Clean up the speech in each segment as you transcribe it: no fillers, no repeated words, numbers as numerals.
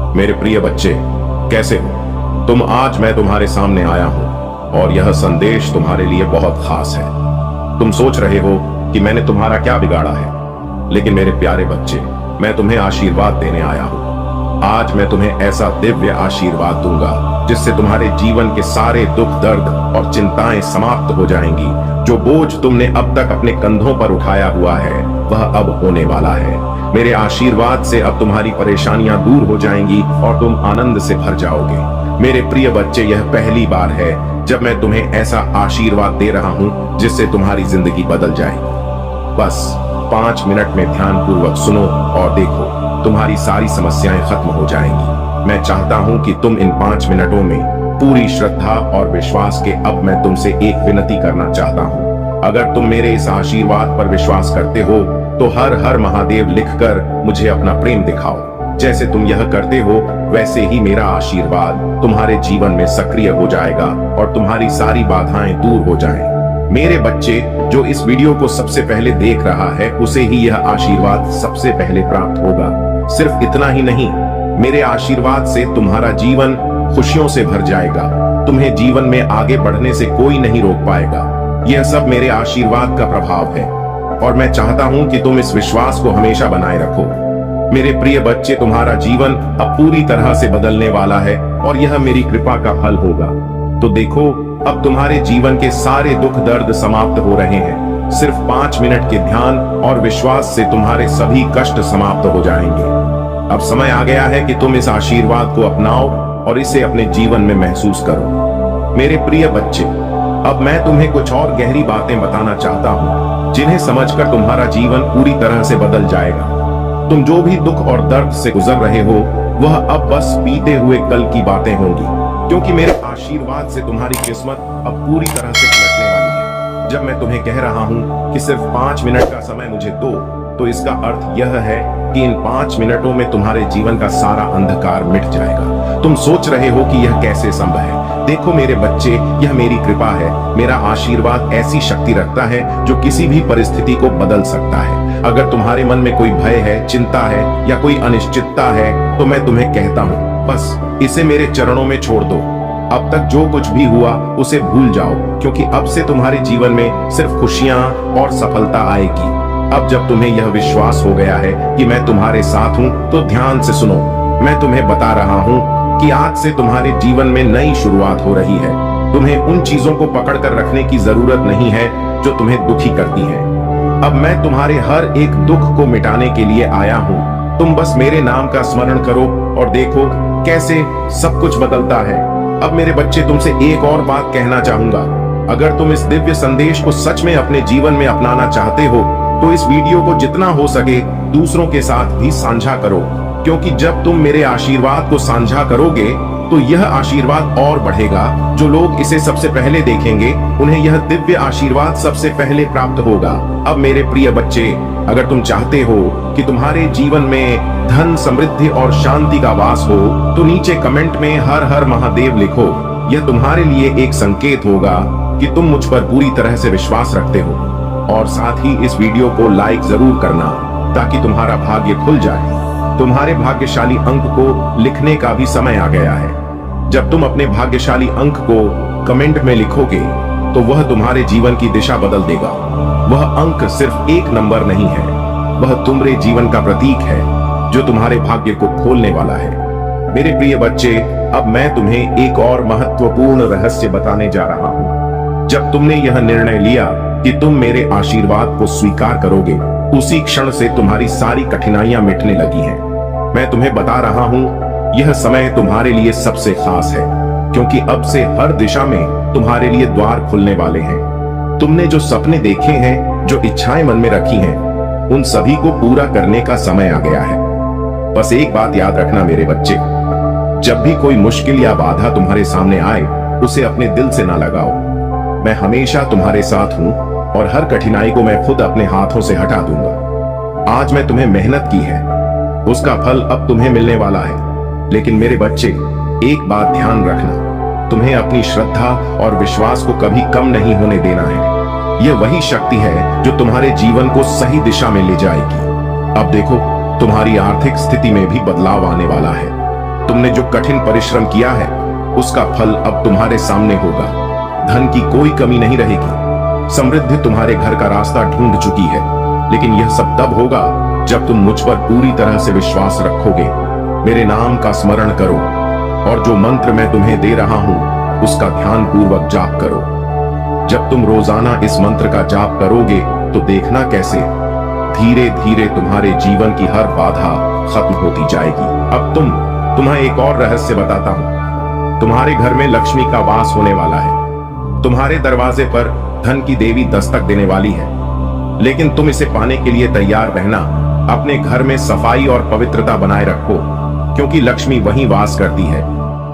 मेरे प्रिय बच्चे, कैसे हो तुम? आज मैं तुम्हारे सामने आया हूं और यह संदेश तुम्हारे लिए बहुत खास है। तुम सोच रहे हो कि मैंने तुम्हारा क्या बिगाड़ा है, लेकिन मेरे प्यारे बच्चे, मैं तुम्हें आशीर्वाद देने आया हूं। आज मैं तुम्हें ऐसा दिव्य आशीर्वाद दूंगा जिससे तुम्हारे जीवन के सारे दुख, दर्द और चिंताएं समाप्त हो जाएंगी। जो बोझ तुमने अब तक अपने कंधों पर उठाया हुआ है, वह अब होने वाला है। मेरे आशीर्वाद से अब तुम्हारी परेशानियां दूर हो जाएंगी और तुम आनंद से भर जाओगे। मेरे प्रिय बच्चे, यह पहली बार है जब मैं तुम्हें ऐसा आशीर्वाद दे रहा हूं जिससे तुम्हारी जिंदगी बदल जाएगी। बस 5 मिनट में ध्यानपूर्वक सुनो और देखो, तुम्हारी सारी समस्याएं खत्म हो जाएंगी। मैं चाहता हूं कि तुम इन 5 मिनटों में पूरी श्रद्धा और विश्वास के अब मैं तुमसे एक विनती करना चाहता हूं। अगर तुम मेरे इस आशीर्वाद पर विश्वास करते हो तो हर हर महादेव लिखकर मुझे अपना प्रेम दिखाओ। जैसे तुम यह करते हो वैसे ही मेरा आशीर्वाद तुम्हारे जीवन में सक्रिय हो जाएगा और तुम्हारी सारी बाधाएं दूर हो जाएं। मेरे बच्चे, जो इस वीडियो को सबसे पहले देख रहा है उसे ही यह आशीर्वाद सबसे पहले प्राप्त होगा। सिर्फ इतना ही नहीं, मेरे आशीर्वाद से तुम्हारा जीवन खुशियों से भर जाएगा। तुम्हें जीवन में आगे बढ़ने से कोई नहीं रोक पाएगा। यह सब मेरे आशीर्वाद का प्रभाव है और मैं चाहता हूं कि तुम इस विश्वास को हमेशा बनाए रखो। मेरे प्रिय बच्चे, तुम्हारा जीवन अब पूरी तरह से बदलने वाला है और यह मेरी कृपा का फल होगा। तो देखो, अब तुम्हारे जीवन के सारे दुख, दर्द समाप्त हो रहे हैं। सिर्फ 5 मिनट के ध्यान और विश्वास से तुम्हारे सभी कष्ट समाप्त हो जाएंगे। अब समय आ गया है कि तुम इस आशीर्वाद को अपनाओ और इसे अपने जीवन में महसूस करो। मेरे प्रिय बच्चे, अब मैं तुम्हें कुछ और गहरी बातें बताना चाहता हूँ जिन्हें समझकर तुम्हारा जीवन पूरी तरह से बदल जाएगा। तुम जो भी दुख और दर्द से गुजर रहे हो वह अब बस बीते हुए कल की बातें होंगी, क्योंकि मेरे आशीर्वाद से तुम्हारी किस्मत अब पूरी तरह से पलटने वाली है। जब मैं तुम्हें कह रहा हूँ कि सिर्फ 5 मिनट का समय मुझे दो, तो इसका अर्थ यह है कि इन 5 मिनटों में तुम्हारे जीवन का सारा अंधकार मिट जाएगा। तुम सोच रहे हो कि यह कैसे संभव है? देखो मेरे बच्चे, यह मेरी कृपा है। मेरा आशीर्वाद ऐसी शक्ति रखता है जो किसी भी परिस्थिति को बदल सकता है। अगर तुम्हारे मन में कोई भय है, चिंता है या कोई अनिश्चितता है, तो मैं तुम्हें कहता हूँ, बस इसे मेरे चरणों में छोड़ दो। अब तक जो कुछ भी हुआ उसे भूल जाओ, क्योंकि अब से तुम्हारे जीवन में सिर्फ खुशियां और सफलता आएगी। अब जब तुम्हें यह विश्वास हो गया है कि मैं तुम्हारे साथ हूँ, तो ध्यान से सुनो। मैं तुम्हें बता रहा हूँ कि आज से तुम्हारे जीवन में नई शुरुआत हो रही है। तुम्हें उन चीजों को पकड़ कर रखने की जरूरत नहीं है जो तुम्हें दुखी करती हैं। अब मैं तुम्हारे हर एक दुख को मिटाने के लिए आया हूँ। तुम बस मेरे नाम का स्मरण करो और देखो कैसे सब कुछ बदलता है। अब मेरे बच्चे, तुमसे एक और बात कहना चाहूंगा। अगर तुम इस दिव्य संदेश को सच में अपने जीवन में अपनाना चाहते हो तो इस वीडियो को जितना हो सके दूसरों के साथ भी साझा करो, क्योंकि जब तुम मेरे आशीर्वाद को साझा करोगे तो यह आशीर्वाद और बढ़ेगा। जो लोग इसे सबसे पहले देखेंगे उन्हें यह दिव्य आशीर्वाद सबसे पहले प्राप्त होगा। अब मेरे प्रिय बच्चे, अगर तुम चाहते हो कि तुम्हारे जीवन में धन, समृद्धि और शांति का वास हो, तो नीचे कमेंट में हर हर महादेव लिखो। यह तुम्हारे लिए एक संकेत होगा कि तुम मुझ पर पूरी तरह से विश्वास रखते हो। और साथ ही इस वीडियो को लाइक जरूर करना ताकि तुम्हारा भाग्य खुल जाए। तुम्हारे भाग्यशाली अंक को लिखने का भी समय आ गया है। जब तुम अपने भाग्यशाली अंक को कमेंट में लिखोगे तो वह तुम्हारे जीवन की दिशा बदल देगा। वह अंक सिर्फ एक नंबर नहीं है, वह तुम्हारे जीवन का प्रतीक है जो तुम्हारे भाग्य को खोलने वाला है। मेरे प्रिय बच्चे, अब मैं तुम्हें एक और महत्वपूर्ण रहस्य बताने जा रहा हूँ। जब तुमने यह निर्णय लिया कि तुम मेरे आशीर्वाद को स्वीकार करोगे, उसी क्षण से तुम्हारी सारी कठिनाइयां मिटने लगी हैं। मैं तुम्हें बता रहा हूं, यह समय तुम्हारे लिए सबसे खास है, क्योंकि अब से हर दिशा में तुम्हारे लिए द्वार खुलने वाले हैं। तुमने जो सपने देखे हैं, जो इच्छाएं मन में रखी हैं, उन सभी को पूरा करने का समय आ गया है। बस एक बात याद रखना मेरे बच्चे, जब भी कोई मुश्किल या बाधा तुम्हारे सामने आए, उसे अपने दिल से ना लगाओ। मैं हमेशा तुम्हारे साथ हूं और हर कठिनाई को मैं खुद अपने हाथों से हटा दूंगा। आज मैं तुम्हें मेहनत की है, उसका फल अब तुम्हें मिलने वाला है। लेकिन मेरे बच्चे, एक बात ध्यान रखना, तुम्हें अपनी श्रद्धा और विश्वास को कभी कम नहीं होने देना है। यह वही शक्ति है जो तुम्हारे जीवन को सही दिशा में ले जाएगी। अब देखो, तुम्हारी आर्थिक स्थिति में भी बदलाव आने वाला है। तुमने जो कठिन परिश्रम किया है उसका फल अब तुम्हारे सामने होगा। धन की कोई कमी नहीं रहेगी। समृद्धि तुम्हारे घर का रास्ता ढूंढ चुकी है। लेकिन यह सब तब होगा जब तुम मुझ पर पूरी तरह से विश्वास रखोगे, मेरे नाम का स्मरण करो और जो मंत्र मैं तुम्हें दे रहा हूं उसका ध्यान पूर्वक जाप करो। जब तुम रोजाना इस मंत्र का जाप करोगे तो देखना कैसे धीरे धीरे तुम्हारे जीवन की हर बाधा खत्म होती जाएगी। अब तुम्हें एक और रहस्य बताता हूं। तुम्हारे घर में लक्ष्मी का वास होने वाला है। तुम्हारे दरवाजे पर धन की देवी दस्तक देने वाली है। लेकिन तुम इसे पाने के लिए तैयार रहना। अपने घर में सफाई और पवित्रता बनाए रखो, क्योंकि लक्ष्मी वहीं वास करती है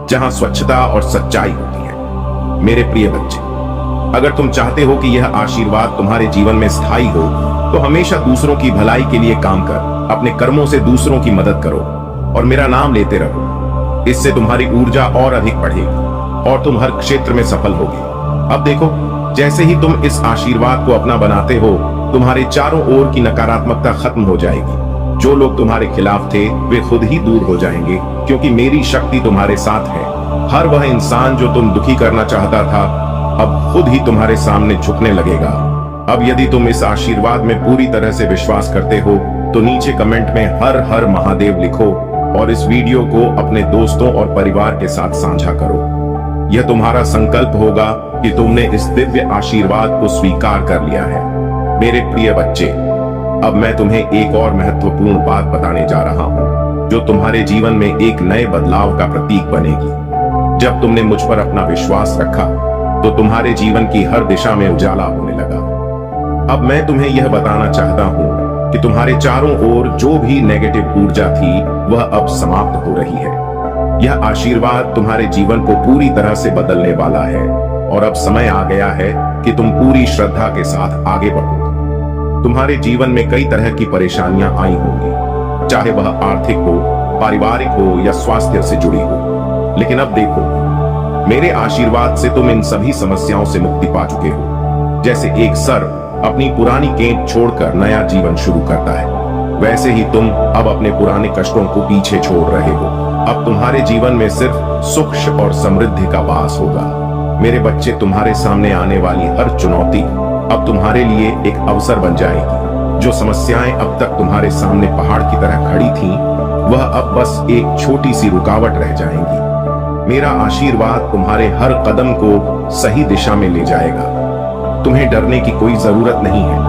जहां स्वच्छता और सच्चाई होती है। मेरे प्रिय बच्चे, अगर तुम चाहते हो कि यह आशीर्वाद तुम्हारे जीवन में स्थायी हो तो हमेशा दूसरों की भलाई के लिए काम कर। अपने कर्मों से दूसरों की मदद करो और मेरा नाम लेते रहो। इससे तुम्हारी ऊर्जा और अधिक बढ़ेगी और तुम हर क्षेत्र में सफल होगे। अब देखो, जैसे ही तुम इस आशीर्वाद को अपना बनाते हो, तुम्हारे चारों ओर की नकारात्मकता खत्म हो जाएगी। जो लोग तुम्हारे खिलाफ थे वे खुद ही दूर हो जाएंगे, क्योंकि मेरी शक्ति तुम्हारे साथ है। हर वह इंसान जो तुम दुखी करना चाहता था अब खुद ही तुम्हारे सामने झुकने लगेगा। अब यदि तुम इस आशीर्वाद में पूरी तरह से विश्वास करते हो तो नीचे कमेंट में हर हर महादेव लिखो और इस वीडियो को अपने दोस्तों और परिवार के साथ साझा करो। यह तुम्हारा संकल्प होगा कि तुमने इस दिव्य आशीर्वाद को स्वीकार कर लिया है। मेरे प्रिय बच्चे, अब मैं तुम्हें एक और महत्वपूर्ण बात बताने जा रहा हूं, जो तुम्हारे जीवन में एक नए बदलाव का प्रतीक बनेगी। जब तुमने मुझ पर अपना विश्वास रखा तो तुम्हारे जीवन की हर दिशा में उजाला होने लगा। अब मैं तुम्हें यह बताना चाहता हूं कि तुम्हारे चारों ओर जो भी नेगेटिव ऊर्जा थी वह अब समाप्त हो रही है। यह आशीर्वाद तुम्हारे जीवन को पूरी तरह से बदलने वाला है और अब समय आ गया है कि तुम पूरी श्रद्धा के साथ आगे बढ़ो। तुम्हारे जीवन में कई तरह की परेशानियां आई होंगी, चाहे वह आर्थिक हो, पारिवारिक हो या स्वास्थ्य से जुड़ी हो। लेकिन अब देखो, मेरे आशीर्वाद से तुम इन सभी समस्याओं से मुक्ति पा चुके हो। जैसे एक सर्प अपनी पुरानी गेंद छोड़कर नया जीवन शुरू करता है, वैसे ही तुम अब अपने पुराने कष्टों को पीछे छोड़ रहे हो। अब तुम्हारे जीवन में सिर्फ सुख और समृद्धि का वास होगा। मेरे बच्चे, तुम्हारे सामने आने वाली हर चुनौती अब तुम्हारे लिए एक अवसर बन जाएगी। जो समस्याएं अब तक तुम्हारे सामने पहाड़ की तरह खड़ी थीं, वह अब बस एक छोटी सी रुकावट रह जाएंगी। मेरा आशीर्वाद तुम्हारे हर कदम को सही दिशा में ले जाएगा। तुम्हें डरने की कोई जरूरत नहीं है,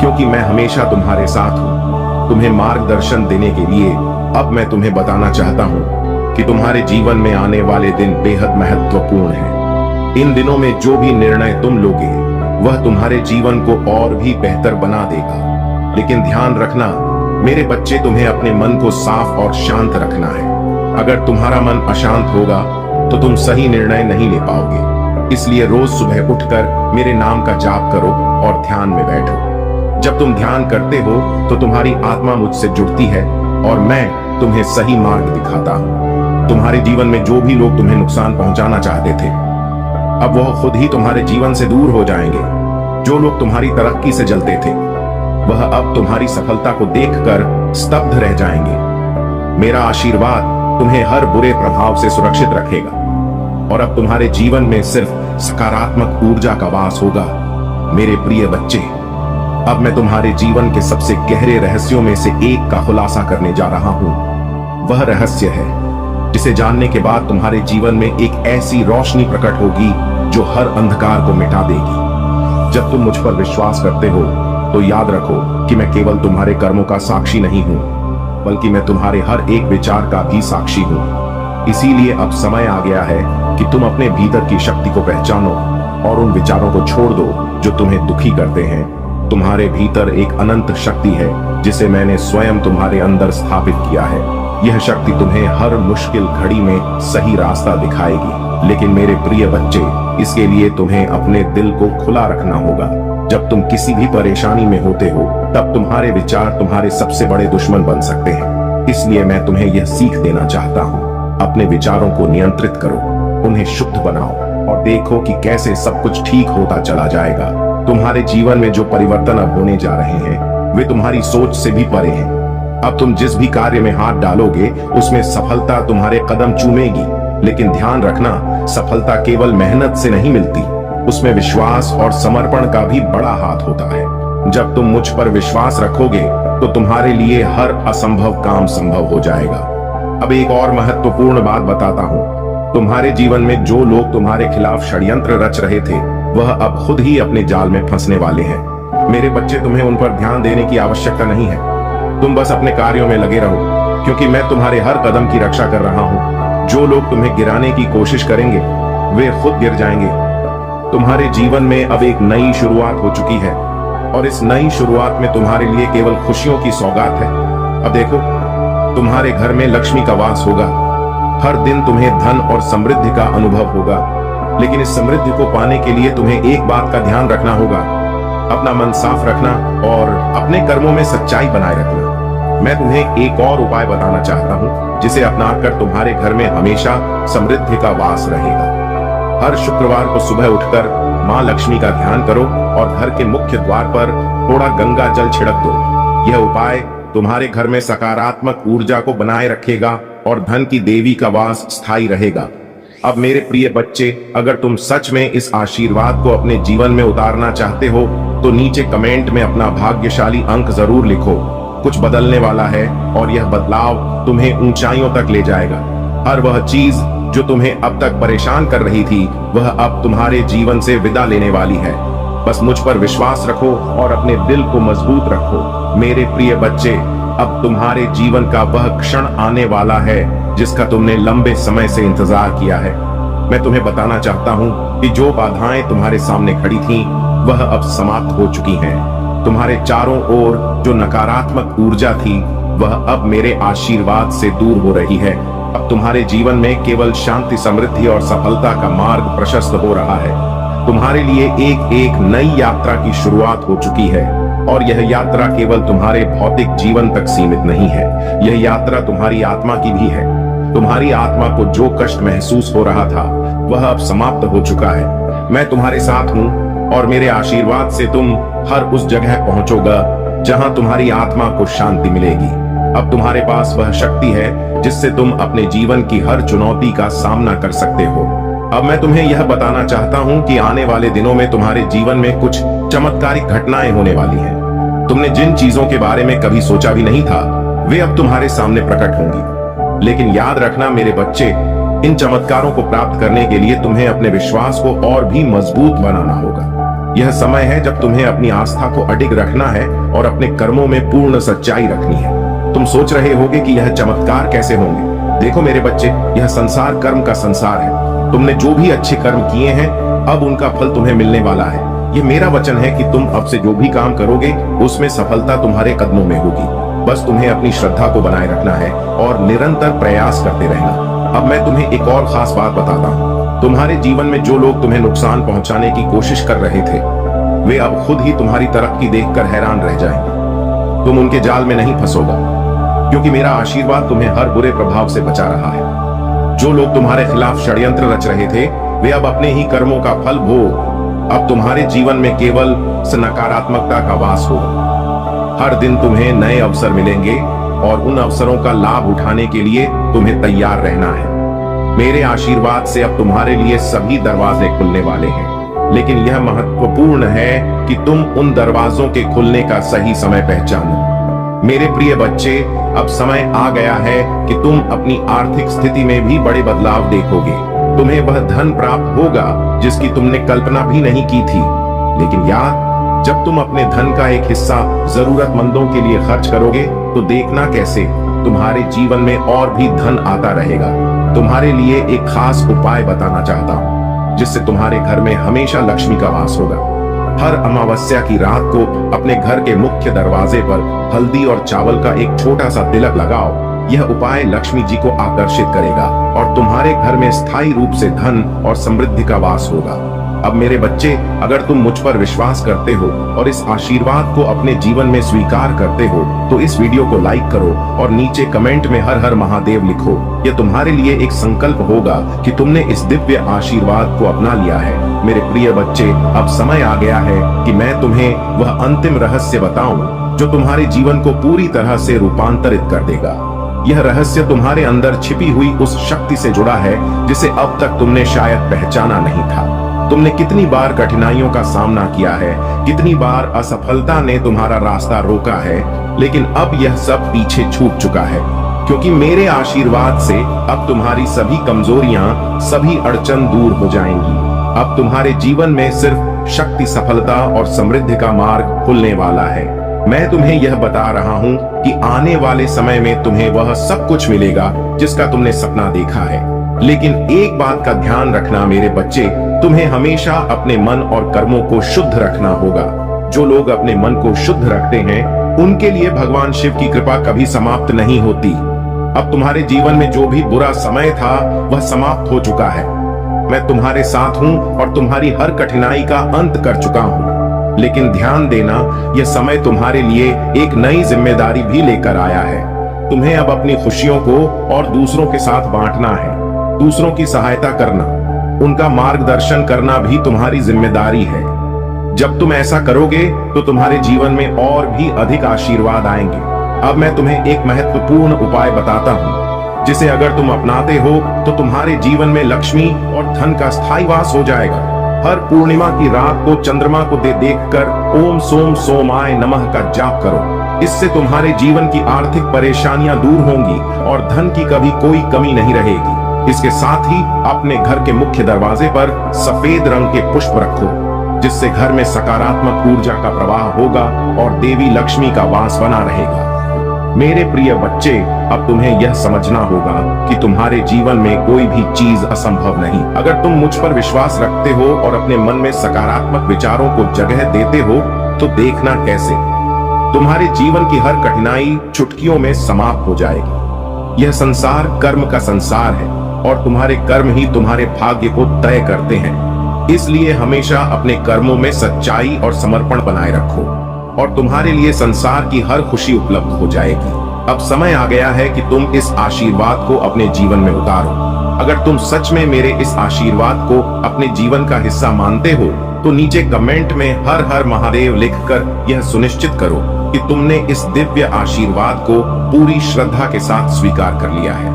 क्योंकि मैं हमेशा तुम्हारे साथ हूं। तुम्हें मार्गदर्शन देने के लिए अब मैं तुम्हें बताना चाहता हूं कि तुम्हारे जीवन में आने वाले दिन बेहद महत्वपूर्ण हैं। इन दिनों में जो भी निर्णय तुम लोगे वह तुम्हारे जीवन को और भी बेहतर बना देगा। लेकिन ध्यान रखना मेरे बच्चे, तुम्हें अपने मन को साफ और शांत रखना है। अगर तुम्हारा मन अशांत होगा तो तुम सही निर्णय नहीं ले पाओगे। इसलिए रोज सुबह उठकर मेरे नाम का जाप करो और ध्यान में बैठो। जब तुम ध्यान करते हो तो तुम्हारी आत्मा मुझसे जुड़ती है और मैं तुम्हें सही मार्ग दिखाता हूं। तुम्हारे जीवन में जो भी लोग तुम्हें नुकसान पहुंचाना चाहते थे, अब वह खुद ही तुम्हारे जीवन से दूर हो जाएंगे। जो लोग तुम्हारी तरक्की से जलते थे, वह अब तुम्हारी सफलता को देखकर स्तब्ध रह जाएंगे। मेरा आशीर्वाद तुम्हें हर बुरे प्रभाव से सुरक्षित रखेगा और अब तुम्हारे जीवन में सिर्फ सकारात्मक ऊर्जा का वास होगा। मेरे प्रिय बच्चे, अब मैं तुम्हारे जीवन के सबसे गहरे रहस्यों में से एक का खुलासा करने जा रहा हूं। वह रहस्य है जिसे जानने के बाद तुम्हारे जीवन में एक ऐसी रोशनी प्रकट होगी जो हर अंधकार को मिटा देगी। जब तुम मुझ पर विश्वास करते हो तो याद रखो कि मैं केवल तुम्हारे कर्मों का साक्षी नहीं हूं, बल्कि मैं तुम्हारे हर एक विचार का भी साक्षी हूं। इसीलिए अब समय आ गया है कि तुम अपने भीतर की शक्ति को पहचानो और उन विचारों को छोड़ दो जो तुम्हें दुखी करते हैं। तुम्हारे भीतर एक अनंत शक्ति है जिसे मैंने स्वयं तुम्हारे अंदर स्थापित किया है। यह शक्ति तुम्हें हर मुश्किल घड़ी में सही रास्ता दिखाएगी। लेकिन मेरे प्रिय बच्चे, इसके लिए तुम्हें अपने दिल को खुला रखना होगा। जब तुम किसी भी परेशानी में होते हो तब तुम्हारे विचार तुम्हारे सबसे बड़े दुश्मन बन सकते हैं। इसलिए मैं तुम्हें यह सीख देना चाहता हूँ, अपने विचारों को नियंत्रित करो, उन्हें शुद्ध बनाओ और देखो कि कैसे सब कुछ ठीक होता चला जाएगा। तुम्हारे जीवन में जो परिवर्तन अब होने जा रहे हैं वे तुम्हारी सोच से भी परे हैं। अब तुम जिस भी कार्य में हाथ डालोगे उसमें सफलता तुम्हारे कदम चूमेगी। लेकिन ध्यान रखना, सफलता केवल मेहनत से नहीं मिलती, उसमें विश्वास और समर्पण का भी बड़ा हाथ होता है। जब तुम मुझ पर विश्वास रखोगे तो तुम्हारे लिए हर असंभव काम संभव हो जाएगा। अब एक और महत्वपूर्ण बात बताता हूँ। तुम्हारे जीवन में जो लोग तुम्हारे खिलाफ षड्यंत्र रच रहे थे, वह अब खुद ही अपने जाल में फंसने वाले हैं। मेरे बच्चे, तुम्हें उन पर ध्यान देने की आवश्यकता नहीं है। तुम बस अपने कार्यों में लगे रहो, क्योंकि मैं तुम्हारे हर कदम की रक्षा कर रहा हूँ। जो लोग तुम्हें गिराने की कोशिश करेंगे, वे खुद गिर जाएंगे। तुम्हारे जीवन में अब एक नई शुरुआत हो चुकी है, और इस नई शुरुआत में तुम्हारे लिए केवल खुशियों की सौगात है। अब देखो, तुम्हारे घर में लक्ष्मी का वास होगा। हर दिन तुम्हें धन और समृद्धि का अनुभव होगा। लेकिन इस समृद्धि को पाने के लिए तुम्हें एक बात का ध्यान रखना होगा, अपना मन साफ रखना और अपने कर्मों में सच्चाई बनाए रखना। मैं तुम्हें एक और उपाय बताना चाहता हूँ, जिसे अपनाकर तुम्हारे घर में हमेशा समृद्धि का वास रहेगा। हर शुक्रवार को सुबह उठकर माँ लक्ष्मी का ध्यान करो और घर के मुख्य द्वार पर थोड़ा गंगा जल छिड़क दो। यह उपाय तुम्हारे घर में सकारात्मक ऊर्जा को बनाए रखेगा और धन की देवी का वास स्थायी रहेगा। अब मेरे प्रिय बच्चे, अगर तुम सच में इस आशीर्वाद को अपने जीवन में उतारना चाहते हो तो नीचे कमेंट में अपना भाग्यशाली अंक जरूर लिखो। कुछ बदलने वाला है और यह बदलाव तुम्हें ऊंचाइयों तक ले जाएगा। हर वह चीज जो तुम्हें अब तक परेशान कर रही थी, वह अब तुम्हारे जीवन से विदा लेने वाली है। बस मुझ पर विश्वास रखो और अपने दिल को मजबूत रखो। मेरे प्रिय बच्चे, अब तुम्हारे जीवन का वह क्षण आने वाला है जिसका तुमने लंबे समय से इंतजार किया है। मैं तुम्हें बताना चाहता हूँ कि जो बाधाएं तुम्हारे सामने खड़ी थीं, वह अब समाप्त हो चुकी हैं। तुम्हारे चारों ओर जो नकारात्मक ऊर्जा थी, वह अब मेरे आशीर्वाद से दूर हो रही है। अब तुम्हारे जीवन में केवल शांति, समृद्धि और सफलता का मार्ग प्रशस्त हो रहा है। तुम्हारे लिए एक एक नई यात्रा की शुरुआत हो चुकी है, और यह यात्रा केवल तुम्हारे भौतिक जीवन तक सीमित नहीं है। यह यात्रा तुम्हारी आत्मा की भी है। तुम्हारी आत्मा को जो कष्ट महसूस हो रहा था, वह अब समाप्त हो चुका है। मैं तुम्हारे साथ हूँ और मेरे आशीर्वाद से तुम हर उस जगह पहुंचोगा जहां तुम्हारी आत्मा को शांति मिलेगी। अब तुम्हारे पास वह शक्ति है जिससे तुम अपने जीवन की हर चुनौती का सामना कर सकते हो। अब मैं तुम्हें यह बताना चाहता हूँ कि आने वाले दिनों में तुम्हारे जीवन में कुछ चमत्कारिक घटनाएं होने वाली हैं। तुमने जिन चीजों के बारे में कभी सोचा भी नहीं था, वे अब तुम्हारे सामने प्रकट होंगी। लेकिन याद रखना मेरे बच्चे, इन चमत्कारों को प्राप्त करने के लिए तुम्हें अपने विश्वास को और भी मजबूत बनाना होगा। यह समय है जब तुम्हें अपनी आस्था को अडिग रखना है और अपने कर्मों में पूर्ण सच्चाई रखनी है। तुम सोच रहे होगे कि यह चमत्कार कैसे होंगे। देखो मेरे बच्चे, यह संसार कर्म का संसार है। तुमने जो भी अच्छे कर्म किए हैं, अब उनका फल तुम्हें मिलने वाला है। ये मेरा वचन है कि तुम अब से जो भी काम करोगे, उसमें सफलता तुम्हारे कदमों में होगी। बस तुम्हें अपनी श्रद्धा को बनाए रखना है और निरंतर प्रयास करते रहना। अब मैं तुम्हें एक और खास बात बताता हूँ। तुम्हारे जीवन में जो लोग तुम्हें नुकसान पहुंचाने की कोशिश कर रहे थे, वे अब खुद ही तुम्हारी तरक्की देखकर हैरान रह जाएंगे। तुम उनके जाल में नहीं फंसोगा, क्योंकि मेरा आशीर्वाद तुम्हें हर बुरे प्रभाव से बचा रहा है। जो लोग तुम्हारे खिलाफ षड्यंत्र रच रहे थे, वे अब अपने ही कर्मों का फल भोग। अब तुम्हारे जीवन में केवल नकारात्मकता का वास होगा। हर दिन तुम्हें नए अवसर मिलेंगे और उन अवसरों का लाभ उठाने के लिए तुम्हें तैयार रहना है। मेरे आशीर्वाद से अब तुम्हारे लिए सभी दरवाजे खुलने वाले हैं, लेकिन यह महत्वपूर्ण है कि तुम उन दरवाजों के खुलने का सही समय पहचानो। मेरे प्रिय बच्चे, अब समय आ गया है कि तुम अपनी आर्थिक स्थिति में भी बड़े बदलाव देखोगे। तुम्हें वह धन प्राप्त होगा जिसकी तुमने कल्पना भी नहीं की थी। लेकिन याद, जब तुम अपने धन का एक हिस्सा जरूरतमंदों के लिए खर्च करोगे, तो देखना कैसे तुम्हारे जीवन में और भी धन आता रहेगा। तुम्हारे लिए एक खास उपाय बताना चाहता हूँ, जिससे तुम्हारे घर में हमेशा लक्ष्मी का वास होगा। हर अमावस्या की रात को अपने घर के मुख्य दरवाजे पर हल्दी और चावल का एक छोटा सा तिलक लगाओ। यह उपाय लक्ष्मी जी को आकर्षित करेगा और तुम्हारे घर में स्थायी रूप से धन और समृद्धि का वास होगा। अब मेरे बच्चे, अगर तुम मुझ पर विश्वास करते हो और इस आशीर्वाद को अपने जीवन में स्वीकार करते हो, तो इस वीडियो को लाइक करो और नीचे कमेंट में हर हर महादेव लिखो। यह तुम्हारे लिए एक संकल्प होगा कि तुमने इस दिव्य आशीर्वाद को अपना लिया है। मेरे प्रिय बच्चे, अब समय आ गया है कि मैं तुम्हें वह अंतिम रहस्य बताऊं जो तुम्हारे जीवन को पूरी तरह से रूपांतरित कर देगा। यह रहस्य तुम्हारे अंदर छिपी हुई उस शक्ति से जुड़ा है जिसे अब तक तुमने शायद पहचाना नहीं था। तुमने कितनी बार कठिनाइयों का सामना किया है, कितनी बार असफलता ने तुम्हारा रास्ता रोका है, लेकिन अब यह सब पीछे छूट चुका है, क्योंकि मेरे आशीर्वाद से अब तुम्हारी सभी कमजोरियां, सभी अड़चन दूर हो जाएंगी। अब तुम्हारे जीवन में सिर्फ शक्ति, सफलता और समृद्धि का मार्ग खुलने वाला है। मैं तुम्हें यह बता रहा हूं कि आने वाले समय में तुम्हें वह सब कुछ मिलेगा जिसका तुमने सपना देखा है। लेकिन एक बात का ध्यान रखना मेरे बच्चे, तुम्हें हमेशा अपने मन और कर्मों को शुद्ध रखना होगा। जो लोग अपने मन को शुद्ध रखते हैं, उनके लिए भगवान शिव की कृपा कभी समाप्त नहीं होती। अब तुम्हारे जीवन में जो भी बुरा समय था वह समाप्त हो चुका है। मैं तुम्हारे साथ हूं और तुम्हारी हर कठिनाई का अंत कर चुका हूं। लेकिन ध्यान देना, यह समय तुम्हारे लिए एक नई जिम्मेदारी भी लेकर आया है। तुम्हें अब अपनी खुशियों को और दूसरों के साथ बांटना है। दूसरों की सहायता करना, उनका मार्गदर्शन करना भी तुम्हारी जिम्मेदारी है। जब तुम ऐसा करोगे तो तुम्हारे जीवन में और भी अधिक आशीर्वाद आएंगे। अब मैं तुम्हें एक महत्वपूर्ण उपाय बताता हूँ, जिसे अगर तुम अपनाते हो तो तुम्हारे जीवन में लक्ष्मी और धन का स्थायी वास हो जाएगा। हर पूर्णिमा की रात को चंद्रमा को देखकर ओम सोम सोमाय नमः का जाप करो। इससे तुम्हारे जीवन की आर्थिक परेशानियां दूर होंगी और धन की कभी कोई कमी नहीं रहेगी। इसके साथ ही अपने घर के मुख्य दरवाजे पर सफेद रंग के पुष्प रखो, जिससे घर में सकारात्मक ऊर्जा का प्रवाह होगा और देवी लक्ष्मी का वास बना रहेगा। मेरे प्रिय बच्चे, अब तुम्हें यह समझना होगा कि तुम्हारे जीवन में कोई भी चीज असंभव नहीं। अगर तुम मुझ पर विश्वास रखते हो और अपने मन में सकारात्मक विचारों को जगह देते हो, तो देखना कैसे तुम्हारे जीवन की हर कठिनाई चुटकियों में समाप्त हो जाएगी। यह संसार कर्म का संसार है और तुम्हारे कर्म ही तुम्हारे भाग्य को तय करते हैं। इसलिए हमेशा अपने कर्मों में सच्चाई और समर्पण बनाए रखो और तुम्हारे लिए संसार की हर खुशी उपलब्ध हो जाएगी। अब समय आ गया है कि तुम इस आशीर्वाद को अपने जीवन में उतारो। अगर तुम सच में मेरे इस आशीर्वाद को अपने जीवन का हिस्सा मानते हो, तो नीचे कमेंट में हर हर महादेव लिखकर यह सुनिश्चित करो कि तुमने इस दिव्य आशीर्वाद को पूरी श्रद्धा के साथ स्वीकार कर लिया है।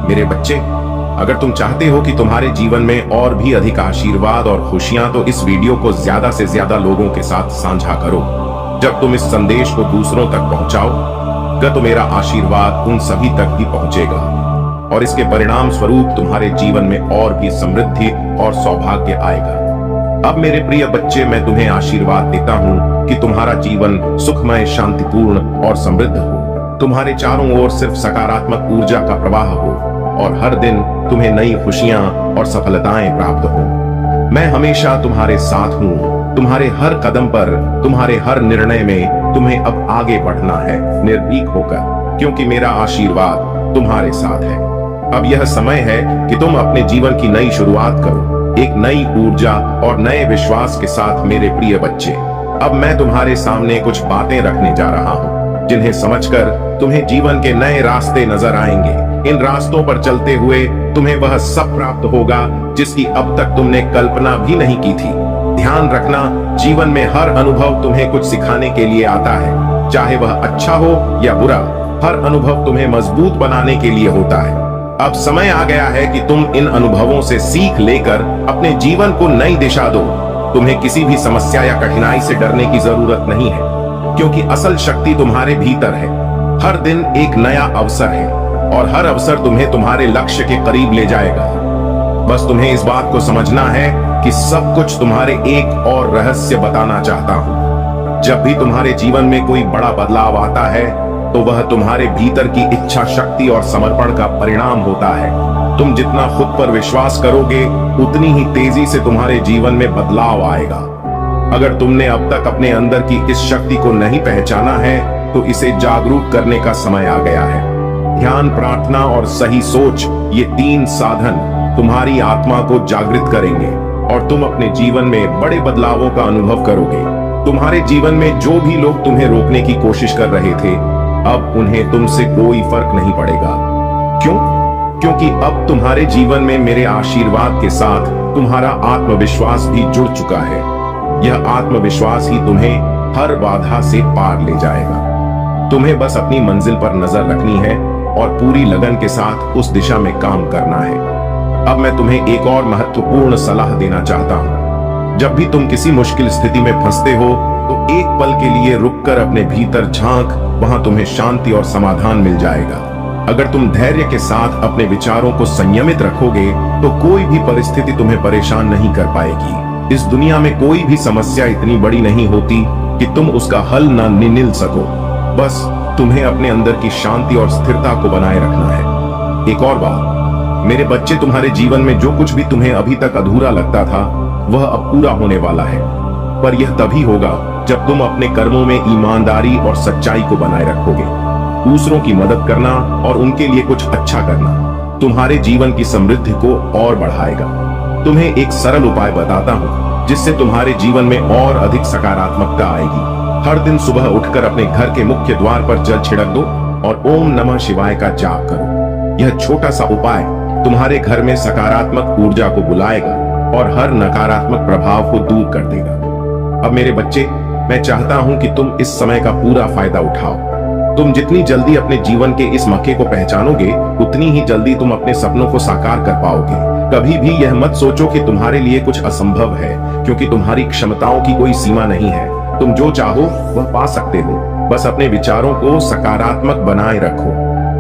मेरे बच्चे, अगर तुम चाहते हो कि तुम्हारे जीवन में और भी अधिक आशीर्वाद और खुशियां, तो इस वीडियो को ज्यादा से ज्यादा लोगों के साथ साझा करो। जब तुम इस संदेश को दूसरों तक पहुंचाओगे तो मेरा आशीर्वाद उन सभी तक भी पहुंचेगा और इसके परिणाम स्वरूप तुम्हारे जीवन में और भी समृद्धि और सौभाग्य आएगा। अब मेरे प्रिय बच्चे, मैं तुम्हें आशीर्वाद देता हूं कि तुम्हारा जीवन सुखमय, शांतिपूर्ण और समृद्ध हो। तुम्हारे चारों ओर सिर्फ सकारात्मक ऊर्जा का प्रवाह हो और हर दिन तुम्हें नई खुशियां और सफलताएं प्राप्त हो। मैं हमेशा तुम्हारे साथ हूं। तुम्हारे हर कदम पर, तुम्हारे हर निर्णय में तुम्हें अब आगे बढ़ना है, निर्भीक होकर, क्योंकि मेरा आशीर्वाद तुम्हारे साथ है। अब यह समय है कि तुम अपने जीवन की नई शुरुआत करो, एक नई ऊर्जा और नए विश्वास के साथ। मेरे प्रिय बच्चे, अब मैं तुम्हारे सामने कुछ बातें रखने जा रहा हूँ, जिन्हें समझकर तुम्हें जीवन के नए रास्ते नजर आएंगे। इन रास्तों पर चलते हुए तुम्हें वह सब प्राप्त होगा जिसकी अब तक तुमने कल्पना भी नहीं की थी। ध्यान रखना, जीवन में हर अनुभव तुम्हें कुछ सिखाने के लिए आता है, चाहे वह अच्छा हो या बुरा। हर अनुभव तुम्हें मजबूत बनाने के लिए होता है। अब समय आ गया है कि तुम इन अनुभवों से सीख लेकर अपने जीवन को नई दिशा दो। तुम्हें किसी भी समस्या या कठिनाई से डरने की जरूरत नहीं है, क्योंकि असल शक्ति तुम्हारे भीतर है। हर दिन एक नया अवसर है और हर अवसर तुम्हें तुम्हारे लक्ष्य के करीब ले जाएगा। बस तुम्हें इस बात को समझना है कि सब कुछ तुम्हारे एक और रहस्य बताना चाहता हूं। जब भी तुम्हारे जीवन में कोई बड़ा बदलाव आता है, तो वह तुम्हारे भीतर की इच्छा शक्ति और समर्पण का परिणाम होता है। तुम जितना खुद पर विश्वास करोगे, उतनी ही तेजी से तुम्हारे जीवन में बदलाव आएगा। अगर तुमने अब तक अपने अंदर की इस शक्ति को नहीं पहचाना है, तो इसे जागरूक करने का समय आ गया है। ध्यान, प्रार्थना और सही सोच, ये तीन साधन तुम्हारी आत्मा को जागृत करेंगे और तुम अपने जीवन में बड़े बदलावों का अनुभव करोगे। तुम्हारे जीवन में जो भी लोग तुम्हें रोकने की कोशिश कर रहे थे, अब उन्हें तुमसे कोई फर्क नहीं पड़ेगा। क्यों? क्योंकि अब तुम्हारे जीवन में मेरे आशीर्वाद के साथ तुम्हारा आत्मविश्वास भी जुड़ चुका है। यह आत्मविश्वास ही तुम्हें हर बाधा से पार ले जाएगा। तुम्हें बस अपनी मंजिल पर नजर रखनी है और पूरी लगन के साथ उस दिशा में काम करना है। अब मैं तुम्हें एक और महत्वपूर्ण सलाह देना चाहता हूं। जब भी तुम किसी मुश्किल स्थिति में फंसते हो तो एक पल के लिए रुककर अपने भीतर झांक, वहां तुम्हें शांति और समाधान मिल जाएगा। अगर तुम धैर्य के साथ अपने विचारों को संयमित रखोगे तो कोई भी परिस्थिति तुम्हें परेशान नहीं कर पाएगी। इस दुनिया में कोई भी समस्या इतनी बड़ी नहीं होती कि तुम उसका हल न निकाल सको। बस तुम्हें अपने अंदर की शांति और स्थिरता को बनाए रखना है। एक और बात, मेरे बच्चे, तुम्हारे जीवन में जो कुछ भी तुम्हें अभी तक अधूरा लगता था वह अब पूरा होने वाला है। पर यह तभी होगा जब तुम अपने कर्मों में ईमानदारी और सच्चाई को बनाए रखोगे। दूसरों की मदद करना और उनके लिए कुछ अच्छा करना तुम्हारे जीवन की समृद्धि को और बढ़ाएगा। तुम्हें एक सरल उपाय बताता हूँ जिससे तुम्हारे जीवन में और अधिक सकारात्मकता आएगी। हर दिन सुबह उठकर अपने घर के मुख्य द्वार पर जल छिड़क दो और ओम नमः शिवाय का जाप करो। यह छोटा सा उपाय तुम्हारे घर में सकारात्मक ऊर्जा को बुलाएगा और हर नकारात्मक प्रभाव को दूर कर देगा। अब मेरे बच्चे, मैं चाहता हूं कि तुम इस समय का पूरा फायदा उठाओ। तुम जितनी जल्दी अपने जीवन के इस मौके को पहचानोगे उतनी ही जल्दी तुम अपने सपनों को साकार कर पाओगे। कभी भी यह मत सोचो कि तुम्हारे लिए कुछ असंभव है, क्योंकि तुम्हारी क्षमताओं की कोई सीमा नहीं है। तुम जो चाहो वह पा सकते हो। बस अपने विचारों को सकारात्मक बनाए रखो।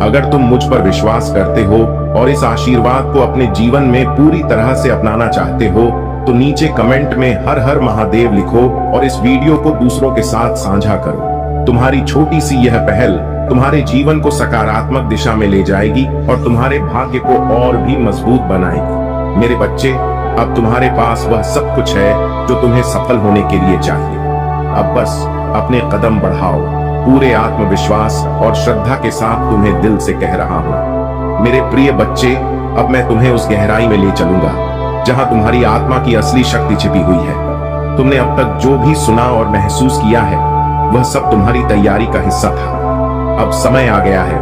अगर तुम मुझ पर विश्वास करते हो और इस आशीर्वाद को अपने जीवन में पूरी तरह से अपनाना चाहते हो तो नीचे कमेंट में हर हर महादेव लिखो और इस वीडियो को दूसरों के साथ साझा करो। तुम्हारी छोटी सी यह पहल तुम्हारे जीवन को सकारात्मक दिशा में ले जाएगी और तुम्हारे भाग्य को और भी मजबूत बनाएगी। मेरे बच्चे, अब तुम्हारे पास वह सब कुछ है जो तुम्हें सफल होने के लिए चाहिए। अब बस अपने कदम बढ़ाओ। पूरे आत्मविश्वास और श्रद्धा के साथ तुम्हें दिल से कह रहा हूँ, मेरे प्रिय बच्चे, अब मैं तुम्हें उस गहराई में ले चलूंगा जहां तुम्हारी आत्मा की असली शक्ति छिपी हुई है। तुमने अब तक जो भी सुना और महसूस किया है वह सब तुम्हारी तैयारी का हिस्सा था। अब समय आ गया है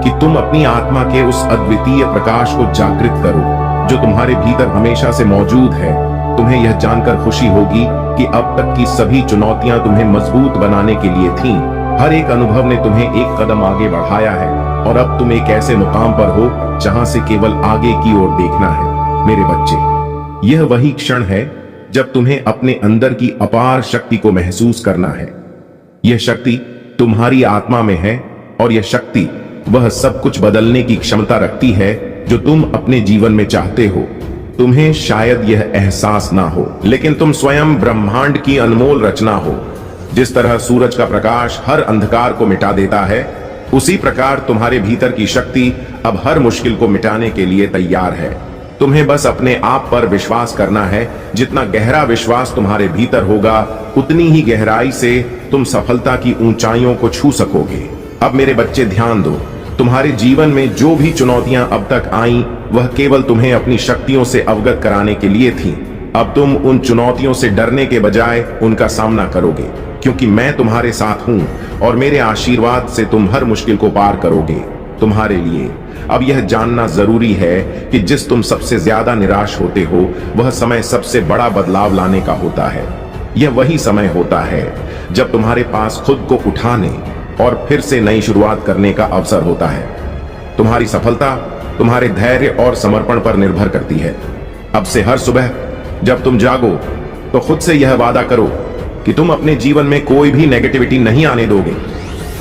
कि तुम अपनी आत्मा के उस अद्वितीय प्रकाश को जागृत करो जो तुम्हारे भीतर हमेशा से मौजूद है। तुम्हें यह जानकर खुशी होगी कि अब तक की सभी चुनौतियां तुम्हें मजबूत बनाने के लिए थीं। हर एक अनुभव ने तुम्हें एक कदम आगे बढ़ाया है और अब तुम एक ऐसे मुकाम पर हो जहां से केवल आगे की ओर देखना है। मेरे बच्चे, यह वही क्षण है जब तुम्हें अपने अंदर की अपार शक्ति को महसूस करना है। यह शक्ति तुम्हारी आत्मा में है और यह शक्ति वह सब कुछ बदलने की क्षमता रखती है जो तुम अपने जीवन में चाहते हो। तुम्हें शायद यह एहसास ना हो, लेकिन तुम स्वयं ब्रह्मांड की अनमोल रचना हो। जिस तरह सूरज का प्रकाश हर अंधकार को मिटा देता है, उसी प्रकार तुम्हारे भीतर की शक्ति अब हर मुश्किल को मिटाने के लिए तैयार है। तुम्हें बस अपने आप पर विश्वास करना है। जितना गहरा विश्वास तुम्हारे भीतर होगा उतनी ही गहराई से तुम सफलता की ऊंचाइयों को छू सकोगे। अब मेरे बच्चे, ध्यान दो। तुम्हारे जीवन में जो भी चुनौतियां अब तक आईं वह केवल तुम्हें अपनी शक्तियों से अवगत कराने के लिए थीं। अब तुम उन चुनौतियों से डरने के बजाय उनका सामना करोगे, क्योंकि मैं तुम्हारे साथ हूं और मेरे आशीर्वाद से तुम हर मुश्किल को पार करोगे। तुम्हारे लिए अब यह जानना जरूरी है कि जिस तुम सबसे ज्यादा निराश होते हो वह समय सबसे बड़ा बदलाव लाने का होता है। यह वही समय होता है जब तुम्हारे पास खुद को उठाने और फिर से नई शुरुआत करने का अवसर होता है। तुम्हारी सफलता तुम्हारे धैर्य और समर्पण पर निर्भर करती है। अब से हर सुबह जब तुम जागो तो खुद से यह वादा करो कि तुम अपने जीवन में कोई भी नेगेटिविटी नहीं आने दोगे।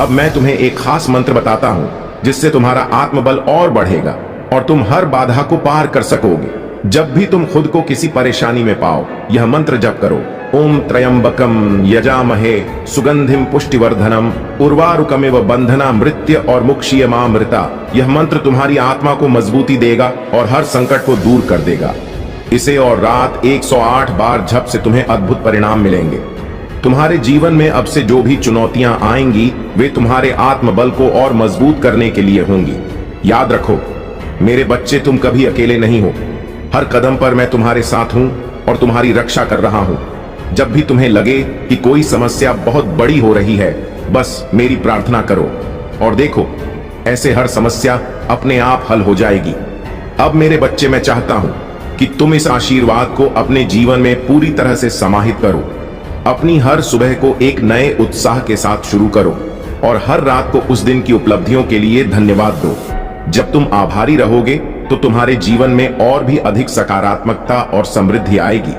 अब मैं तुम्हें एक खास मंत्र बताता हूं जिससे तुम्हारा आत्मबल और बढ़ेगा और तुम हर बाधा को पार कर सकोगे। जब भी तुम खुद को किसी परेशानी में पाओ, यह मंत्र जप करो, ओम त्र्यंबकम यजामहे सुगंधिम पुष्टिवर्धनम उर्वारुकमेव बंधना मृत्य और मुक्षीयमामृता। यह मंत्र तुम्हारी आत्मा को मजबूती देगा और हर संकट को दूर कर देगा। इसे और रात 108 बार जप से तुम्हें अद्भुत परिणाम मिलेंगे। तुम्हारे जीवन में अब से जो भी चुनौतियां आएंगी वे तुम्हारे आत्मबल को और मजबूत करने के लिए होंगी। याद रखो मेरे बच्चे, तुम कभी अकेले नहीं हो। हर कदम पर मैं तुम्हारे साथ हूं और तुम्हारी रक्षा कर रहा हूं। जब भी तुम्हें लगे कि कोई समस्या बहुत बड़ी हो रही है, बस मेरी प्रार्थना करो और देखो, ऐसे हर समस्या अपने आप हल हो जाएगी। अब मेरे बच्चे, मैं चाहता हूं कि तुम इस आशीर्वाद को अपने जीवन में पूरी तरह से समाहित करो। अपनी हर सुबह को एक नए उत्साह के साथ शुरू करो। और हर रात को उस दिन की उपलब्धियों के लिए धन्यवाद दो। जब तुम आभारी रहोगे तो तुम्हारे जीवन में और भी अधिक सकारात्मकता और समृद्धि आएगी।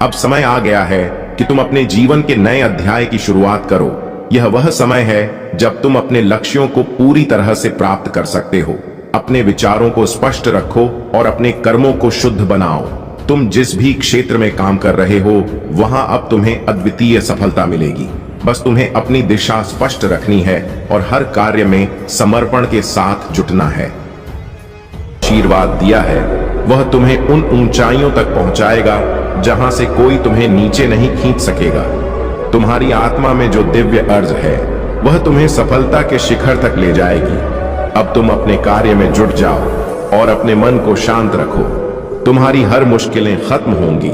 अब समय आ गया है कि तुम अपने जीवन के नए अध्याय की शुरुआत करो। यह वह समय है जब तुम अपने लक्ष्यों को पूरी तरह से प्राप्त कर सकते हो। अपने विचारों को स्पष्ट रखो और अपने कर्मों को शुद्ध बनाओ। तुम जिस भी क्षेत्र में काम कर रहे हो वहां अब तुम्हें अद्वितीय सफलता मिलेगी। बस तुम्हें अपनी दिशा स्पष्ट रखनी है और हर कार्य में समर्पण के साथ जुटना है। आशीर्वाद दिया है वह तुम्हें उन ऊंचाइयों तक पहुंचाएगा जहां से कोई तुम्हें नीचे नहीं खींच सकेगा। तुम्हारी आत्मा में जो दिव्य अर्ज है वह तुम्हें सफलता के शिखर तक ले जाएगी। अब तुम अपने कार्य में जुट जाओ और अपने मन को शांत रखो। तुम्हारी हर मुश्किलें खत्म होंगी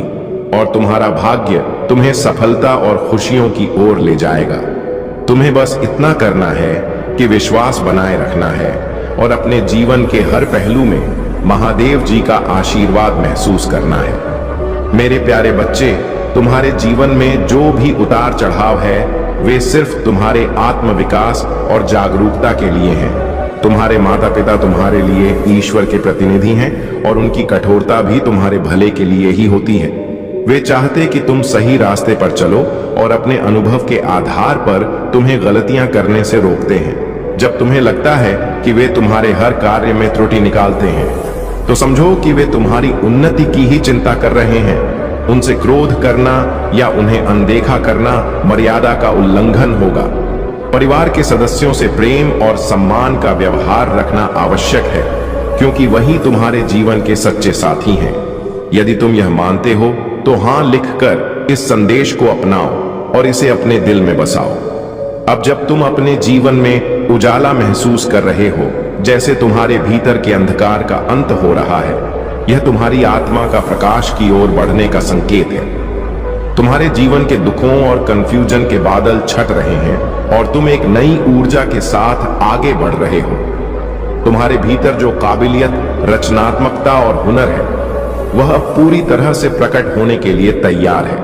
और तुम्हारा भाग्य तुम्हें सफलता और खुशियों की ओर ले जाएगा। तुम्हें बस इतना करना है कि विश्वास बनाए रखना है और अपने जीवन के हर पहलू में महादेव जी का आशीर्वाद महसूस करना है। मेरे प्यारे बच्चे, तुम्हारे जीवन में जो भी उतार चढ़ाव है वे सिर्फ तुम्हारे आत्म विकास और जागरूकता के लिए हैं। तुम्हारे माता पिता तुम्हारे लिए ईश्वर के प्रतिनिधि हैं और उनकी कठोरता भी तुम्हारे भले के लिए ही होती है। वे चाहते कि तुम सही रास्ते पर चलो और अपने अनुभव के आधार पर तुम्हें गलतियां करने से रोकते हैं। जब तुम्हें लगता है कि वे तुम्हारे हर कार्य में त्रुटि निकालते हैं तो समझो कि वे तुम्हारी उन्नति की ही चिंता कर रहे हैं। उनसे क्रोध करना या उन्हें अनदेखा करना मर्यादा का उल्लंघन होगा। परिवार के सदस्यों से प्रेम और सम्मान का व्यवहार रखना आवश्यक है क्योंकि वही तुम्हारे जीवन के सच्चे साथी हैं। यदि तुम यह मानते हो तो हां लिखकर इस संदेश को अपनाओ और इसे अपने दिल में बसाओ। अब जब तुम अपने जीवन में उजाला महसूस कर रहे हो, जैसे तुम्हारे भीतर के अंधकार का अंत हो रहा है, यह तुम्हारी आत्मा का प्रकाश की ओर बढ़ने का संकेत है। तुम्हारे जीवन के दुखों और कंफ्यूजन के बादल छट रहे हैं और तुम एक नई ऊर्जा के साथ आगे बढ़ रहे हो। तुम्हारे भीतर जो काबिलियत, रचनात्मकता और हुनर है वह अब पूरी तरह से प्रकट होने के लिए तैयार है।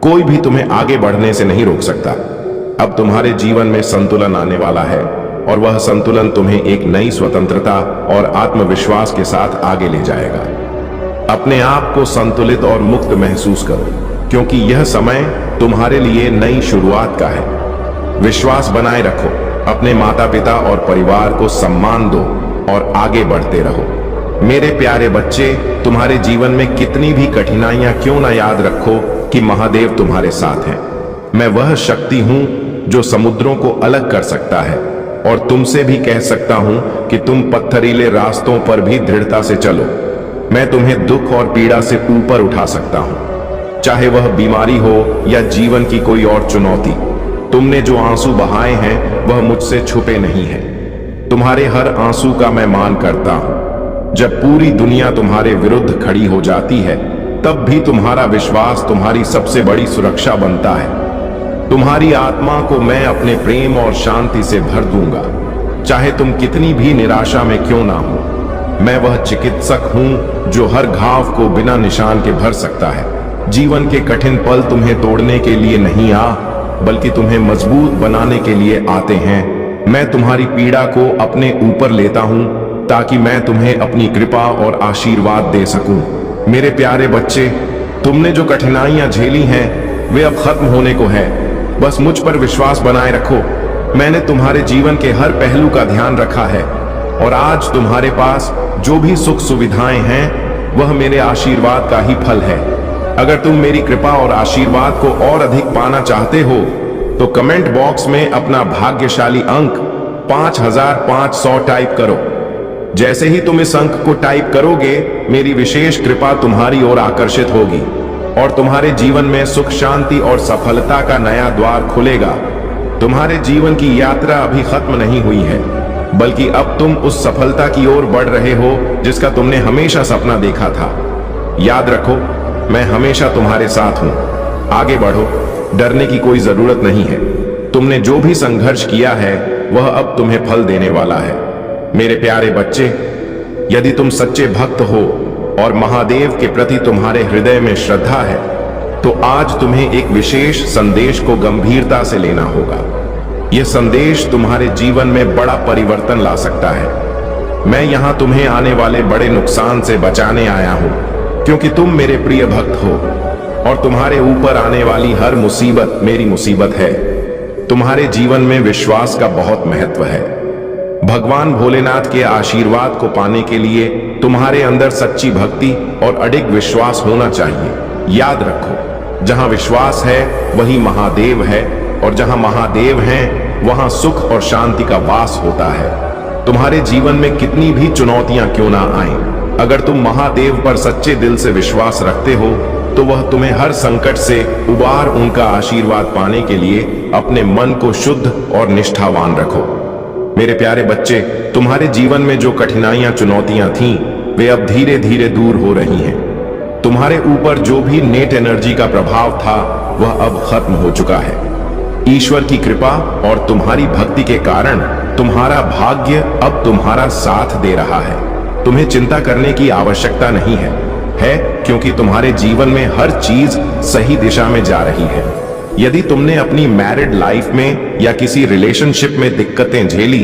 कोई भी तुम्हें आगे बढ़ने से नहीं रोक सकता। अब तुम्हारे जीवन में संतुलन आने वाला है और वह संतुलन तुम्हें एक नई स्वतंत्रता और आत्मविश्वास के साथ आगे ले जाएगा। अपने आप को संतुलित और मुक्त महसूस करो क्योंकि यह समय तुम्हारे लिए नई शुरुआत का है। विश्वास बनाए रखो, अपने माता पिता और परिवार को सम्मान दो और आगे बढ़ते रहो। मेरे प्यारे बच्चे, तुम्हारे जीवन में कितनी भी कठिनाइयां क्यों ना याद रखो कि महादेव तुम्हारे साथ हैं। मैं वह शक्ति हूं जो समुद्रों को अलग कर सकता है और तुमसे भी कह सकता हूं कि तुम पत्थरीले रास्तों पर भी दृढ़ता से चलो। मैं तुम्हें दुख और पीड़ा से ऊपर उठा सकता हूं, चाहे वह बीमारी हो या जीवन की कोई और चुनौती। तुमने जो आंसू बहाए हैं वह मुझसे छुपे नहीं है। तुम्हारे हर आंसू का मैं मान करता हूं। जब पूरी दुनिया तुम्हारे विरुद्ध खड़ी हो जाती है तब भी तुम्हारा विश्वास तुम्हारी सबसे बड़ी सुरक्षा बनता है। तुम्हारी आत्मा को मैं अपने प्रेम और शांति से भर दूंगा, चाहे तुम कितनी भी निराशा में क्यों ना हो। मैं वह चिकित्सक हूं जो हर घाव को बिना निशान के भर सकता है। जीवन के कठिन पल तुम्हें तोड़ने के लिए नहीं बल्कि तुम्हें मजबूत बनाने के लिए आते हैं। मैं तुम्हारी पीड़ा को अपने ऊपर लेता हूं ताकि मैं तुम्हें अपनी कृपा और आशीर्वाद दे सकूं। मेरे प्यारे बच्चे, तुमने जो कठिनाइयां झेली हैं वे अब खत्म होने को है। बस मुझ पर विश्वास बनाए रखो। मैंने तुम्हारे जीवन के हर पहलू का ध्यान रखा है और आज तुम्हारे पास जो भी सुख सुविधाएं हैं वह मेरे आशीर्वाद का ही फल है। अगर तुम मेरी कृपा और आशीर्वाद को और अधिक पाना चाहते हो तो कमेंट बॉक्स में अपना भाग्यशाली अंक 5500 टाइप करो। जैसे ही तुम इस अंक को टाइप करोगे मेरी विशेष कृपा तुम्हारी ओर आकर्षित होगी और तुम्हारे जीवन में सुख, शांति और सफलता का नया द्वार खुलेगा। तुम्हारे जीवन की यात्रा अभी खत्म नहीं हुई है, बल्कि अब तुम उस सफलता की ओर बढ़ रहे हो जिसका तुमने हमेशा सपना देखा था। याद रखो, मैं हमेशा तुम्हारे साथ हूं। आगे बढ़ो, डरने की कोई जरूरत नहीं है। तुमने जो भी संघर्ष किया है वह अब तुम्हें फल देने वाला है। मेरे प्यारे बच्चे, यदि तुम सच्चे भक्त हो और महादेव के प्रति तुम्हारे हृदय में श्रद्धा है तो आज तुम्हें एक विशेष संदेश को गंभीरता से लेना होगा। यह संदेश तुम्हारे जीवन में बड़ा परिवर्तन ला सकता है। मैं यहां तुम्हें आने वाले बड़े नुकसान से बचाने आया हूं, क्योंकि तुम मेरे प्रिय भक्त हो और तुम्हारे ऊपर आने वाली हर मुसीबत मेरी मुसीबत है। तुम्हारे जीवन में विश्वास का बहुत महत्व है। भगवान भोलेनाथ के आशीर्वाद को पाने के लिए तुम्हारे अंदर सच्ची भक्ति और अडिग विश्वास होना चाहिए। याद रखो, जहां विश्वास है वही महादेव है, और जहां महादेव हैं वहां सुख और शांति का वास होता है। तुम्हारे जीवन में कितनी भी चुनौतियां क्यों ना आएं, अगर तुम महादेव पर सच्चे दिल से विश्वास रखते हो तो वह तुम्हें हर संकट से उबार उनका आशीर्वाद पाने के लिए अपने मन को शुद्ध और निष्ठावान रखो। मेरे प्यारे बच्चे, तुम्हारे जीवन में जो कठिनाइयां चुनौतियां थीं, वे अब धीरे धीरे दूर हो रही हैं। तुम्हारे ऊपर जो भी नेट एनर्जी का प्रभाव था वह अब खत्म हो चुका है। ईश्वर की कृपा और तुम्हारी भक्ति के कारण तुम्हारा भाग्य अब तुम्हारा साथ दे रहा है। तुम्हें चिंता करने की आवश्यकता नहीं है क्योंकि तुम्हारे जीवन में हर चीज सही दिशा में जा रही है। यदि तुमने अपनी मैरिड लाइफ में या किसी रिलेशनशिप में दिक्कतें झेली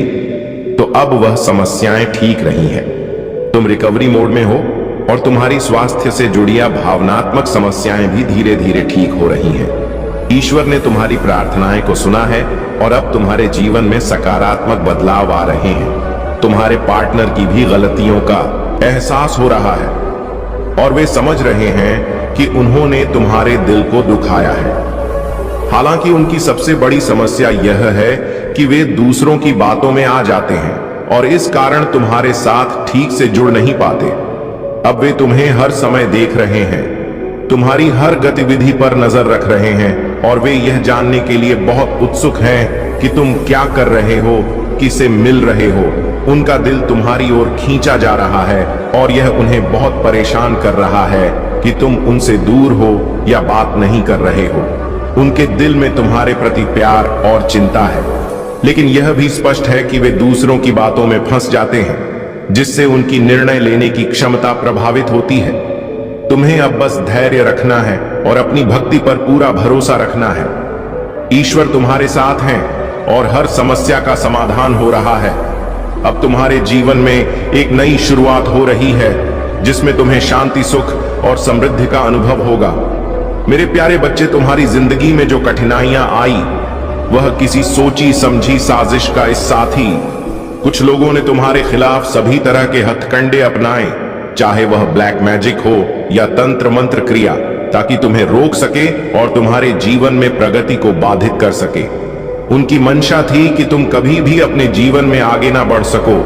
तो अब वह समस्याएं ठीक रही हैं। तुम रिकवरी मोड में हो और तुम्हारी स्वास्थ्य से जुड़ी भावनात्मक समस्याएं भी धीरे धीरे ठीक हो रही हैं। ईश्वर ने तुम्हारी प्रार्थनाएं को सुना है और अब तुम्हारे जीवन में सकारात्मक बदलाव आ रहे हैं। तुम्हारे पार्टनर की भी गलतियों का एहसास हो रहा है और वे समझ रहे हैं कि उन्होंने तुम्हारे दिल को दुखाया है। हालांकि उनकी सबसे बड़ी समस्या यह है कि वे दूसरों की बातों में आ जाते हैं और इस कारण तुम्हारे साथ ठीक से जुड़ नहीं पाते। अब वे तुम्हें हर समय देख रहे हैं, तुम्हारी हर गतिविधि पर नजर रख रहे हैं और वे यह जानने के लिए बहुत उत्सुक हैं कि तुम क्या कर रहे हो, किसे मिल रहे हो। उनका दिल तुम्हारी ओर खींचा जा रहा है और यह उन्हें बहुत परेशान कर रहा है कि तुम उनसे दूर हो या बात नहीं कर रहे हो। उनके दिल में तुम्हारे प्रति प्यार और चिंता है, लेकिन यह भी स्पष्ट है कि वे दूसरों की बातों में फंस जाते हैं, जिससे उनकी निर्णय लेने की क्षमता प्रभावित होती है। तुम्हें अब बस धैर्य रखना है और अपनी भक्ति पर पूरा भरोसा रखना है। ईश्वर तुम्हारे साथ हैं और हर समस्या का समाधान हो रहा है। अब तुम्हारे जीवन में एक नई शुरुआत हो रही है, जिसमें तुम्हें शांति, सुख और समृद्धि का अनुभव होगा। मेरे प्यारे बच्चे, तुम्हारी जिंदगी में जो कठिनाइयां आई वह किसी सोची समझी साजिश का हिस्सा थी। कुछ लोगों ने तुम्हारे खिलाफ सभी तरह के हथकंडे अपनाए, चाहे वह ब्लैक मैजिक हो या तंत्र मंत्र क्रिया, ताकि तुम्हें रोक सके और तुम्हारे जीवन में प्रगति को बाधित कर सके। उनकी मंशा थी कि तुम कभी भी अपने जीवन में आगे ना बढ़ सको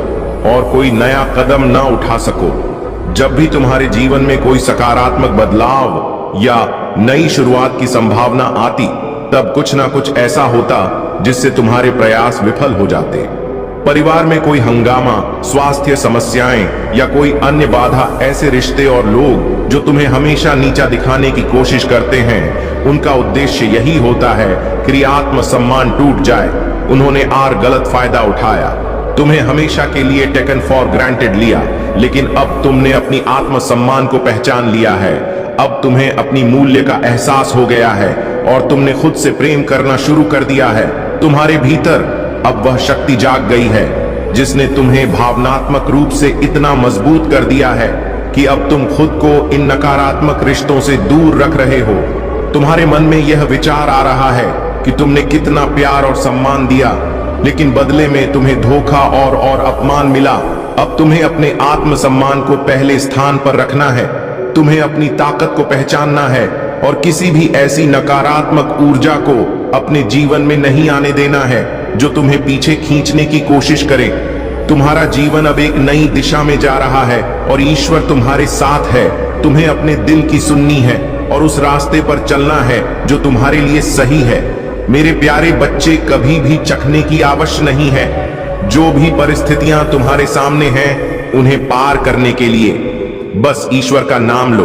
और कोई नया कदम ना उठा सको। जब भी तुम्हारे जीवन में कोई सकारात्मक बदलाव या नई शुरुआत की संभावना आती, तब कुछ ना कुछ ऐसा होता जिससे तुम्हारे प्रयास विफल हो जाते। परिवार में कोई हंगामा, स्वास्थ्य समस्याएं या कोई अन्य बाधा, ऐसे रिश्ते और लोग जो तुम्हें हमेशा नीचा दिखाने की कोशिश करते हैं, उनका उद्देश्य यही होता है कि आत्मसम्मान टूट जाए। उन्होंने गलत फायदा उठाया, तुम्हें हमेशा के लिए टेकन फॉर ग्रांटेड लिया, लेकिन अब तुमने अपनी आत्मसम्मान को पहचान लिया है। अब तुम्हें अपनी मूल्य का एहसास हो गया है और तुमने खुद से प्रेम करना शुरू कर दिया है। तुम्हारे भीतर अब वह शक्ति जाग गई है जिसने तुम्हें भावनात्मक रूप से इतना मजबूत कर दिया है कि अब तुम खुद को इन नकारात्मक रिश्तों से दूर रख रहे हो। तुम्हारे मन में यह विचार आ रहा है कि तुमने कितना प्यार और सम्मान दिया, लेकिन बदले में तुम्हें धोखा और अपमान मिला। अब तुम्हें अपने आत्मसम्मान को पहले स्थान पर रखना है। तुम्हें अपनी ताकत को पहचानना है और किसी भी ऐसी नकारात्मक ऊर्जा को अपने जीवन में नहीं आने देना है जो तुम्हें पीछे खींचने की कोशिश करे। तुम्हारा जीवन अब एक नई दिशा में जा रहा है और ईश्वर तुम्हारे साथ है। तुम्हें अपने दिल की सुननी है और उस रास्ते पर चलना है जो तुम्हारे लिए सही है। मेरे प्यारे बच्चे, कभी भी चखने की आवश्यक नहीं है। जो भी परिस्थितियां तुम्हारे सामने हैं, उन्हें पार करने के लिए बस ईश्वर का नाम लो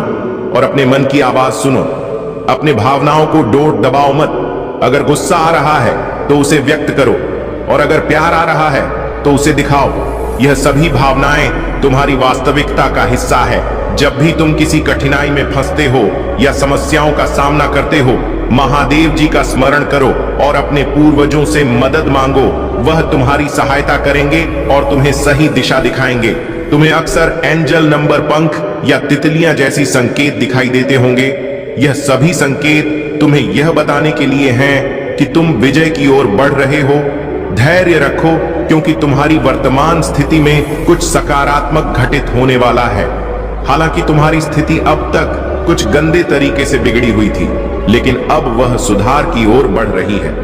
और अपने मन की आवाज सुनो। अपने भावनाओं को डोर दबाओ मत। अगर गुस्सा आ रहा है तो उसे व्यक्त करो और अगर प्यार आ रहा है तो उसे दिखाओ। यह सभी भावनाएं तुम्हारी वास्तविकता का हिस्सा है। जब भी तुम किसी कठिनाई में फंसते हो या समस्याओं का सामना करते हो, महादेव जी का स्मरण करो और अपने पूर्वजों से मदद मांगो। वह तुम्हारी सहायता करेंगे और तुम्हें सही दिशा दिखाएंगे। तुम्हें अक्सर एंजल नंबर, पंख या तितलियां जैसी संकेत दिखाई देते होंगे। यह सभी संकेत तुम्हें यह बताने के लिए हैं कि तुम विजय की ओर बढ़ रहे हो। धैर्य रखो, क्योंकि तुम्हारी वर्तमान स्थिति में कुछ सकारात्मक घटित होने वाला है। हालांकि तुम्हारी स्थिति अब तक कुछ गंदे तरीके से बिगड़ी हुई थी, लेकिन अब वह सुधार की ओर बढ़ रही है।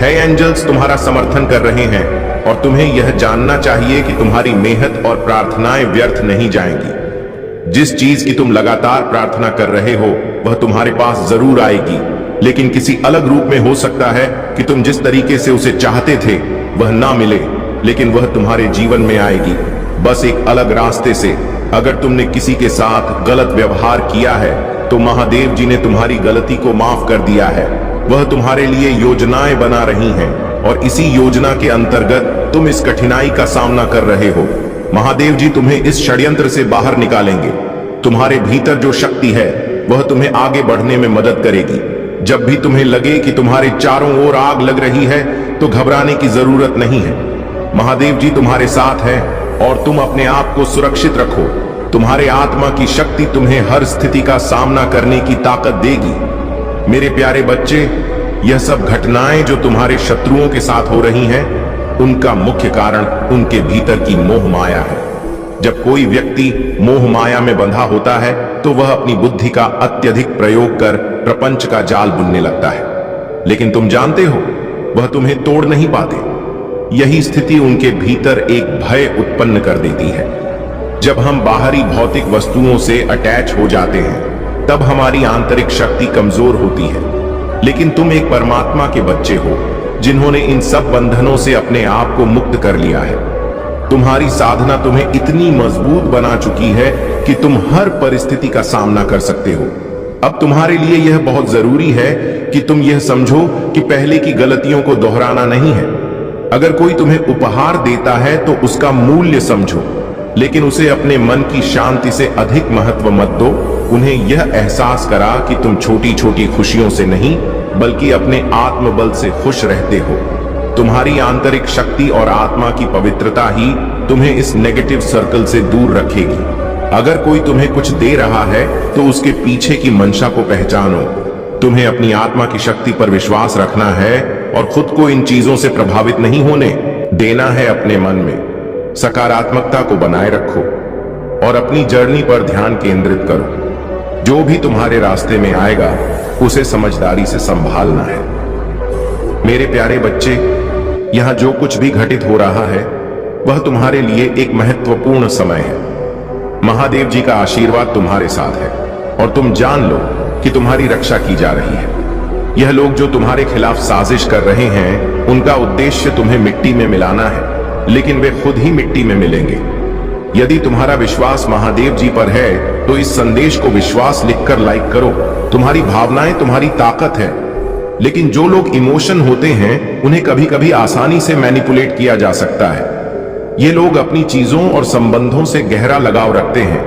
एंजल्स तुम्हारा समर्थन कर रहे हैं और तुम्हें यह जानना चाहिए कि तुम्हारी मेहनत और प्रार्थनाएं व्यर्थ नहीं जाएंगी। जिस चीज की तुम लगातार प्रार्थना कर रहे हो वह तुम्हारे पास जरूर आएगी, लेकिन किसी अलग रूप में हो सकता है कि तुम जिस तरीके से उसे चाहते थे वह ना मिले, लेकिन वह तुम्हारे जीवन में आएगी, बस एक अलग रास्ते से। अगर तुमने किसी के साथ गलत व्यवहार किया है तो महादेव जी ने तुम्हारी गलती को माफ कर दिया है। वह तुम्हारे लिए योजनाएं बना रही हैं और इसी योजना के अंतर्गत तुम इस कठिनाई का सामना कर रहे हो। महादेव जी तुम्हें इस षड्यंत्र से बाहर निकालेंगे। तुम्हारे भीतर जो शक्ति है वह तुम्हें आगे बढ़ने में मदद करेगी। जब भी तुम्हें लगे कि तुम्हारे चारों ओर आग लग रही है तो घबराने की जरूरत नहीं है। महादेव जी तुम्हारे साथ हैं और तुम अपने आप को सुरक्षित रखो। तुम्हारे आत्मा की शक्ति तुम्हें हर स्थिति का सामना करने की ताकत देगी। मेरे प्यारे बच्चे, यह सब घटनाएं जो तुम्हारे शत्रुओं के साथ हो रही हैं, उनका मुख्य कारण उनके भीतर की मोह माया है। जब कोई व्यक्ति मोह माया में बंधा होता है तो वह अपनी बुद्धि का अत्यधिक प्रयोग कर प्रपंच का जाल बुनने लगता है, लेकिन तुम जानते हो वह तुम्हें तोड़ नहीं पाते। यही स्थिति उनके भीतर एक भय उत्पन्न कर देती है। जब हम बाहरी भौतिक वस्तुओं से अटैच हो जाते हैं तब हमारी आंतरिक शक्ति कमजोर होती है, लेकिन तुम एक परमात्मा के बच्चे हो जिन्होंने इन सब बंधनों से अपने आप को मुक्त कर लिया है। तुम्हारी साधना तुम्हें इतनी मजबूत बना चुकी है कि तुम हर परिस्थिति का सामना कर सकते हो। अब तुम्हारे लिए यह बहुत जरूरी है कि तुम यह समझो कि पहले की गलतियों को दोहराना नहीं है। अगर कोई तुम्हें उपहार देता है तो उसका मूल्य समझो, लेकिन उसे अपने मन की शांति से अधिक महत्व मत दो। उन्हें यह एहसास करा कि तुम छोटी छोटी खुशियों से नहीं बल्कि अपने आत्मबल से खुश रहते हो। तुम्हारी आंतरिक शक्ति और आत्मा की पवित्रता ही तुम्हें इस नेगेटिव सर्कल से दूर रखेगी। अगर कोई तुम्हें कुछ दे रहा है तो उसके पीछे की मंशा को पहचानो। तुम्हें अपनी आत्मा की शक्ति पर विश्वास रखना है और खुद को इन चीजों से प्रभावित नहीं होने देना है। अपने मन में सकारात्मकता को बनाए रखो और अपनी जर्नी पर ध्यान केंद्रित करो। जो भी तुम्हारे रास्ते में आएगा उसे समझदारी से संभालना है। मेरे प्यारे बच्चे, यहां जो कुछ भी घटित हो रहा है वह तुम्हारे लिए एक महत्वपूर्ण समय है। महादेव जी का आशीर्वाद तुम्हारे साथ है और तुम जान लो कि तुम्हारी रक्षा की जा रही है। यह लोग जो तुम्हारे खिलाफ साजिश कर रहे हैं उनका उद्देश्य तुम्हें मिट्टी में मिलाना है, लेकिन वे खुद ही मिट्टी में मिलेंगे। यदि तुम्हारा विश्वास महादेव जी पर है तो इस संदेश को विश्वास लिखकर लाइक करो। तुम्हारी भावनाएं तुम्हारी ताकत है, लेकिन जो लोग इमोशन होते हैं उन्हें कभी कभी आसानी से मैनिपुलेट किया जा सकता है। ये लोग अपनी चीजों और संबंधों से गहरा लगाव रखते हैं।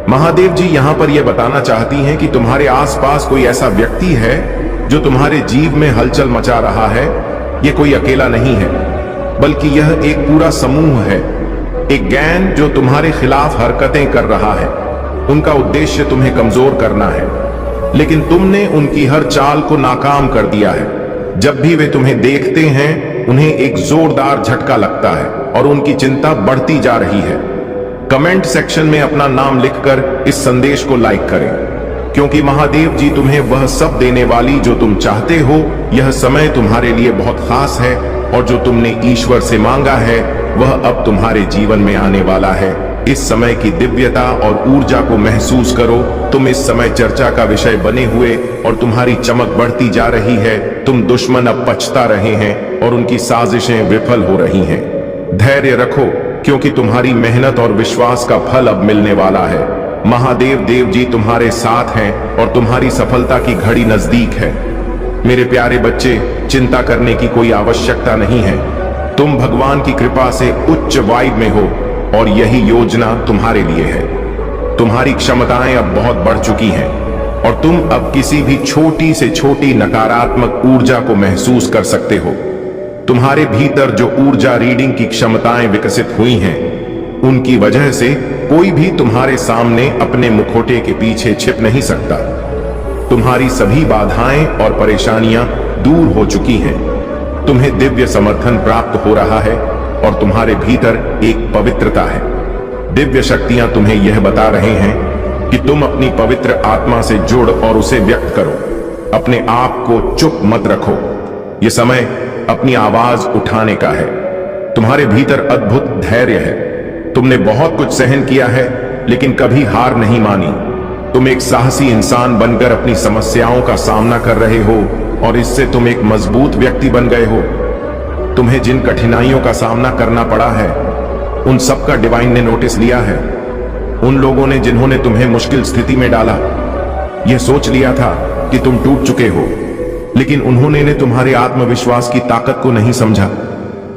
महादेव जी यहां पर यह बताना चाहती हैं कि तुम्हारे आसपास कोई ऐसा व्यक्ति है जो तुम्हारे जीव में हलचल मचा रहा है। यह कोई अकेला नहीं है, बल्कि यह एक पूरा समूह है, एक गैंग जो तुम्हारे खिलाफ हरकतें कर रहा है। उनका उद्देश्य तुम्हें कमजोर करना है, लेकिन तुमने उनकी हर चाल को नाकाम कर दिया है। जब भी वे तुम्हें देखते हैं उन्हें एक जोरदार झटका लगता है और उनकी चिंता बढ़ती जा रही है। कमेंट सेक्शन में अपना नाम लिखकर इस संदेश को लाइक करें, क्योंकि महादेव जी तुम्हें वह सब देने वाली जो तुम चाहते हो। यह समय तुम्हारे लिए बहुत खास है और जो तुमने ईश्वर से मांगा है वह अब तुम्हारे जीवन में आने वाला है। इस समय की दिव्यता और ऊर्जा को महसूस करो। तुम इस समय चर्चा का विषय बने हुए और तुम्हारी चमक बढ़ती जा रही है। तुम दुश्मन अब पछता रहे हैं और उनकी साजिशें विफल हो रही हैं। धैर्य रखो, क्योंकि तुम्हारी मेहनत और विश्वास का फल अब मिलने वाला है। महादेव देव जी तुम्हारे साथ हैं और तुम्हारी सफलता की घड़ी नजदीक है। मेरे प्यारे बच्चे, चिंता करने की कोई आवश्यकता नहीं है। तुम भगवान की कृपा से उच्च वाइब में हो और यही योजना तुम्हारे लिए है। तुम्हारी क्षमताएं अब बहुत बढ़ चुकी हैं और तुम अब किसी भी छोटी से छोटी नकारात्मक ऊर्जा को महसूस कर सकते हो। तुम्हारे भीतर जो ऊर्जा रीडिंग की क्षमताएं विकसित हुई हैं, उनकी वजह से कोई भी तुम्हारे सामने अपने मुखौटे के पीछे छिप नहीं सकता। तुम्हारी सभी बाधाएं और परेशानियां दूर हो चुकी हैं। तुम्हें दिव्य समर्थन प्राप्त हो रहा है और तुम्हारे भीतर एक पवित्रता है। दिव्य शक्तियां तुम्हें यह बता रहे हैं कि तुम अपनी पवित्र आत्मा से जुड़ और उसे व्यक्त करो। अपने आप को चुप मत रखो। यह समय अपनी आवाज उठाने का है। तुम्हारे भीतर अद्भुत धैर्य है। तुमने बहुत कुछ सहन किया है, लेकिन कभी हार नहीं मानी। तुम एक साहसी इंसान बनकर अपनी समस्याओं का सामना कर रहे हो और इससे तुम एक मजबूत व्यक्ति बन गए हो। तुम्हें जिन कठिनाइयों का सामना करना पड़ा है, उन सब का डिवाइन ने नोटिस लिया है। उन लोगों ने जिन्होंने तुम्हें मुश्किल स्थिति में डाला, यह सोच लिया था कि तुम टूट चुके हो, लेकिन उन्होंने ने तुम्हारे आत्मविश्वास की ताकत को नहीं समझा।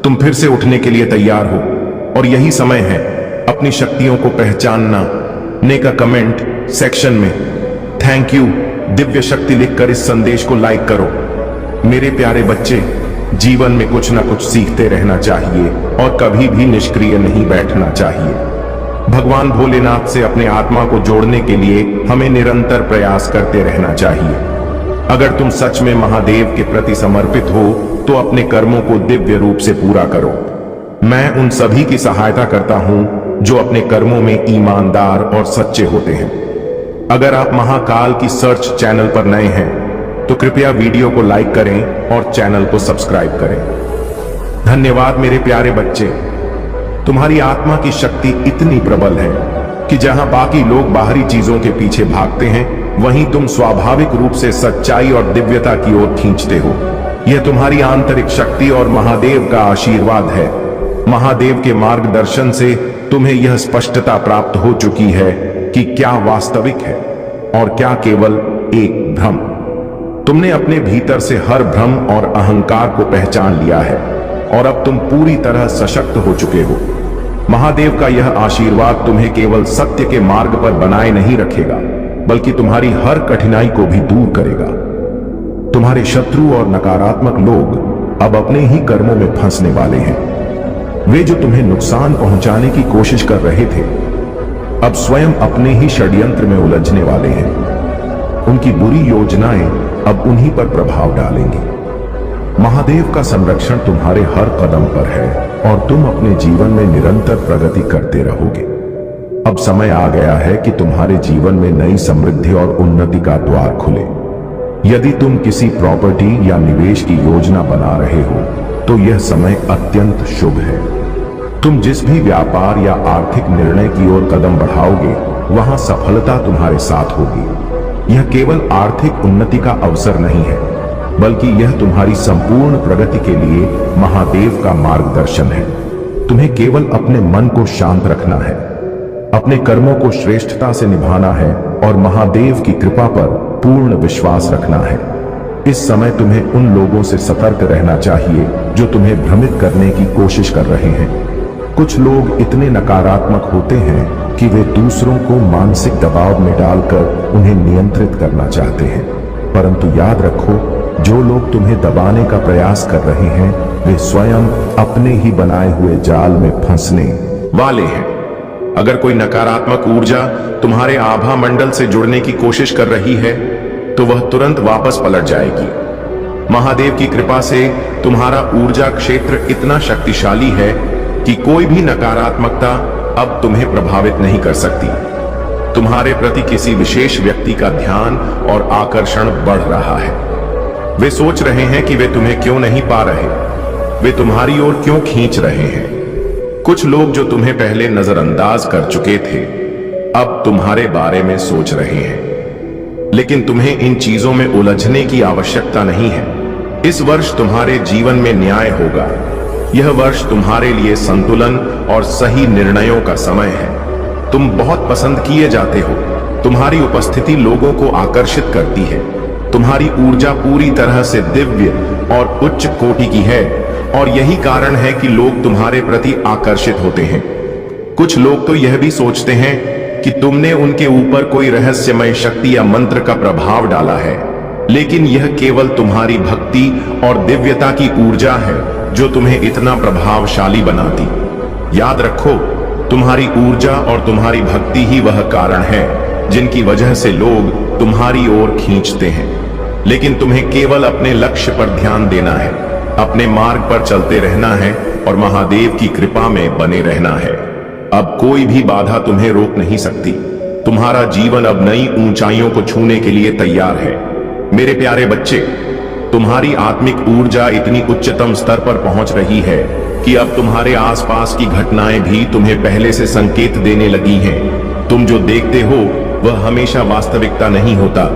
तुम फिर से उठने के लिए तैयार हो और यही समय है अपनी शक्तियों को पहचानना। ने का कमेंट सेक्शन में थैंक यू दिव्य शक्ति लिखकर इस संदेश को लाइक करो। मेरे प्यारे बच्चे, जीवन में कुछ ना कुछ सीखते रहना चाहिए और कभी भी निष्क्रिय नहीं बैठना चाहिए। भगवान भोलेनाथ से अपने आत्मा को जोड़ने के लिए हमें निरंतर प्रयास करते रहना चाहिए। अगर तुम सच में महादेव के प्रति समर्पित हो तो अपने कर्मों को दिव्य रूप से पूरा करो। मैं उन सभी की सहायता करता हूं जो अपने कर्मों में ईमानदार और सच्चे होते हैं। अगर आप महाकाल की सर्च चैनल पर नए हैं तो कृपया वीडियो को लाइक करें और चैनल को सब्सक्राइब करें। धन्यवाद मेरे प्यारे बच्चे। तुम्हारी आत्मा की शक्ति इतनी प्रबल है कि जहां बाकी लोग बाहरी चीजों के पीछे भागते हैं, वहीं तुम स्वाभाविक रूप से सच्चाई और दिव्यता की ओर खींचते हो। यह तुम्हारी आंतरिक शक्ति और महादेव का आशीर्वाद है। महादेव के मार्गदर्शन से तुम्हें यह स्पष्टता प्राप्त हो चुकी है कि क्या वास्तविक है और क्या केवल एक भ्रम। तुमने अपने भीतर से हर भ्रम और अहंकार को पहचान लिया है और अब तुम पूरी तरह सशक्त हो चुके हो। महादेव का यह आशीर्वाद तुम्हें केवल सत्य के मार्ग पर बनाए नहीं रखेगा, बल्कि तुम्हारी हर कठिनाई को भी दूर करेगा। तुम्हारे शत्रु और नकारात्मक लोग अब अपने ही कर्मों में फंसने वाले हैं। वे जो तुम्हें नुकसान पहुंचाने की कोशिश कर रहे थे, अब स्वयं अपने ही षड्यंत्र में उलझने वाले हैं। उनकी बुरी योजनाएं अब उन्हीं पर प्रभाव डालेंगी। महादेव का संरक्षण तुम्हारे हर कदम पर है और तुम अपने जीवन में निरंतर प्रगति करते रहोगे। अब समय आ गया है कि तुम्हारे जीवन में नई समृद्धि और उन्नति का द्वार खुले। यदि तुम किसी प्रॉपर्टी या निवेश की योजना बना रहे हो तो यह समय अत्यंत शुभ है। तुम जिस भी व्यापार या आर्थिक निर्णय की ओर कदम बढ़ाओगे, वहां सफलता तुम्हारे साथ होगी। यह केवल आर्थिक उन्नति का अवसर नहीं है, बल्कि यह तुम्हारी संपूर्ण प्रगति के लिए महादेव का मार्गदर्शन है। तुम्हें केवल अपने मन को शांत रखना है, अपने कर्मों को श्रेष्ठता से निभाना है और महादेव की कृपा पर पूर्ण विश्वास रखना है। इस समय तुम्हें उन लोगों से सतर्क रहना चाहिए जो तुम्हें भ्रमित करने की कोशिश कर रहे हैं। कुछ लोग इतने नकारात्मक होते हैं कि वे दूसरों को मानसिक दबाव में डालकर उन्हें नियंत्रित करना चाहते हैं, परंतु याद रखो, जो लोग तुम्हें दबाने का प्रयास कर रहे हैं, वे स्वयं अपने ही बनाए हुए जाल में फंसने वाले हैं। अगर कोई नकारात्मक ऊर्जा तुम्हारे आभा मंडल से जुड़ने की कोशिश कर रही है, तो वह तुरंत वापस पलट जाएगी। महादेव की कृपा से तुम्हारा ऊर्जा क्षेत्र इतना शक्तिशाली है कि कोई भी नकारात्मकता अब तुम्हें प्रभावित नहीं कर सकती। तुम्हारे प्रति किसी विशेष व्यक्ति का ध्यान और आकर्षण बढ़ रहा है। वे सोच रहे हैं कि वे तुम्हें क्यों नहीं पा रहे, वे तुम्हारी ओर क्यों खींच रहे हैं। कुछ लोग जो तुम्हें पहले नजरअंदाज कर चुके थे, अब तुम्हारे बारे में सोच रहे हैं, लेकिन तुम्हें इन चीजों में उलझने की आवश्यकता नहीं है। इस वर्ष तुम्हारे जीवन में न्याय होगा। यह वर्ष तुम्हारे लिए संतुलन और सही निर्णयों का समय है। तुम बहुत पसंद किए जाते हो। तुम्हारी उपस्थिति लोगों को आकर्षित करती है। तुम्हारी ऊर्जा पूरी तरह से दिव्य और उच्च कोटि की है और यही कारण है कि लोग तुम्हारे प्रति आकर्षित होते हैं। कुछ लोग तो यह भी सोचते हैं कि तुमने उनके ऊपर कोई रहस्यमय शक्ति या मंत्र का प्रभाव डाला है, लेकिन यह केवल तुम्हारी भक्ति और दिव्यता की ऊर्जा है जो तुम्हें इतना प्रभावशाली बनाती। याद रखो, तुम्हारी ऊर्जा और तुम्हारी भक्ति ही वह कारण है जिनकी वजह से लोग तुम्हारी ओर खींचते हैं। लेकिन तुम्हें केवल अपने लक्ष्य पर ध्यान देना है, अपने मार्ग पर चलते रहना है और महादेव की कृपा में बने रहना है। अब कोई भी बाधा तुम्हें रोक नहीं सकती। तुम्हारा जीवन अब नई ऊंचाइयों को छूने के लिए तैयार है। मेरे प्यारे बच्चे, तुम्हारी आत्मिक ऊर्जा इतनी उच्चतम स्तर पर पहुंच रही है कि अब तुम्हारे आसपास की घटनाएं भी तुम्हें पहले से संकेत देने लगी हैं। तुम जो देखते हो वह हमेशा वास्तविकता नहीं होता,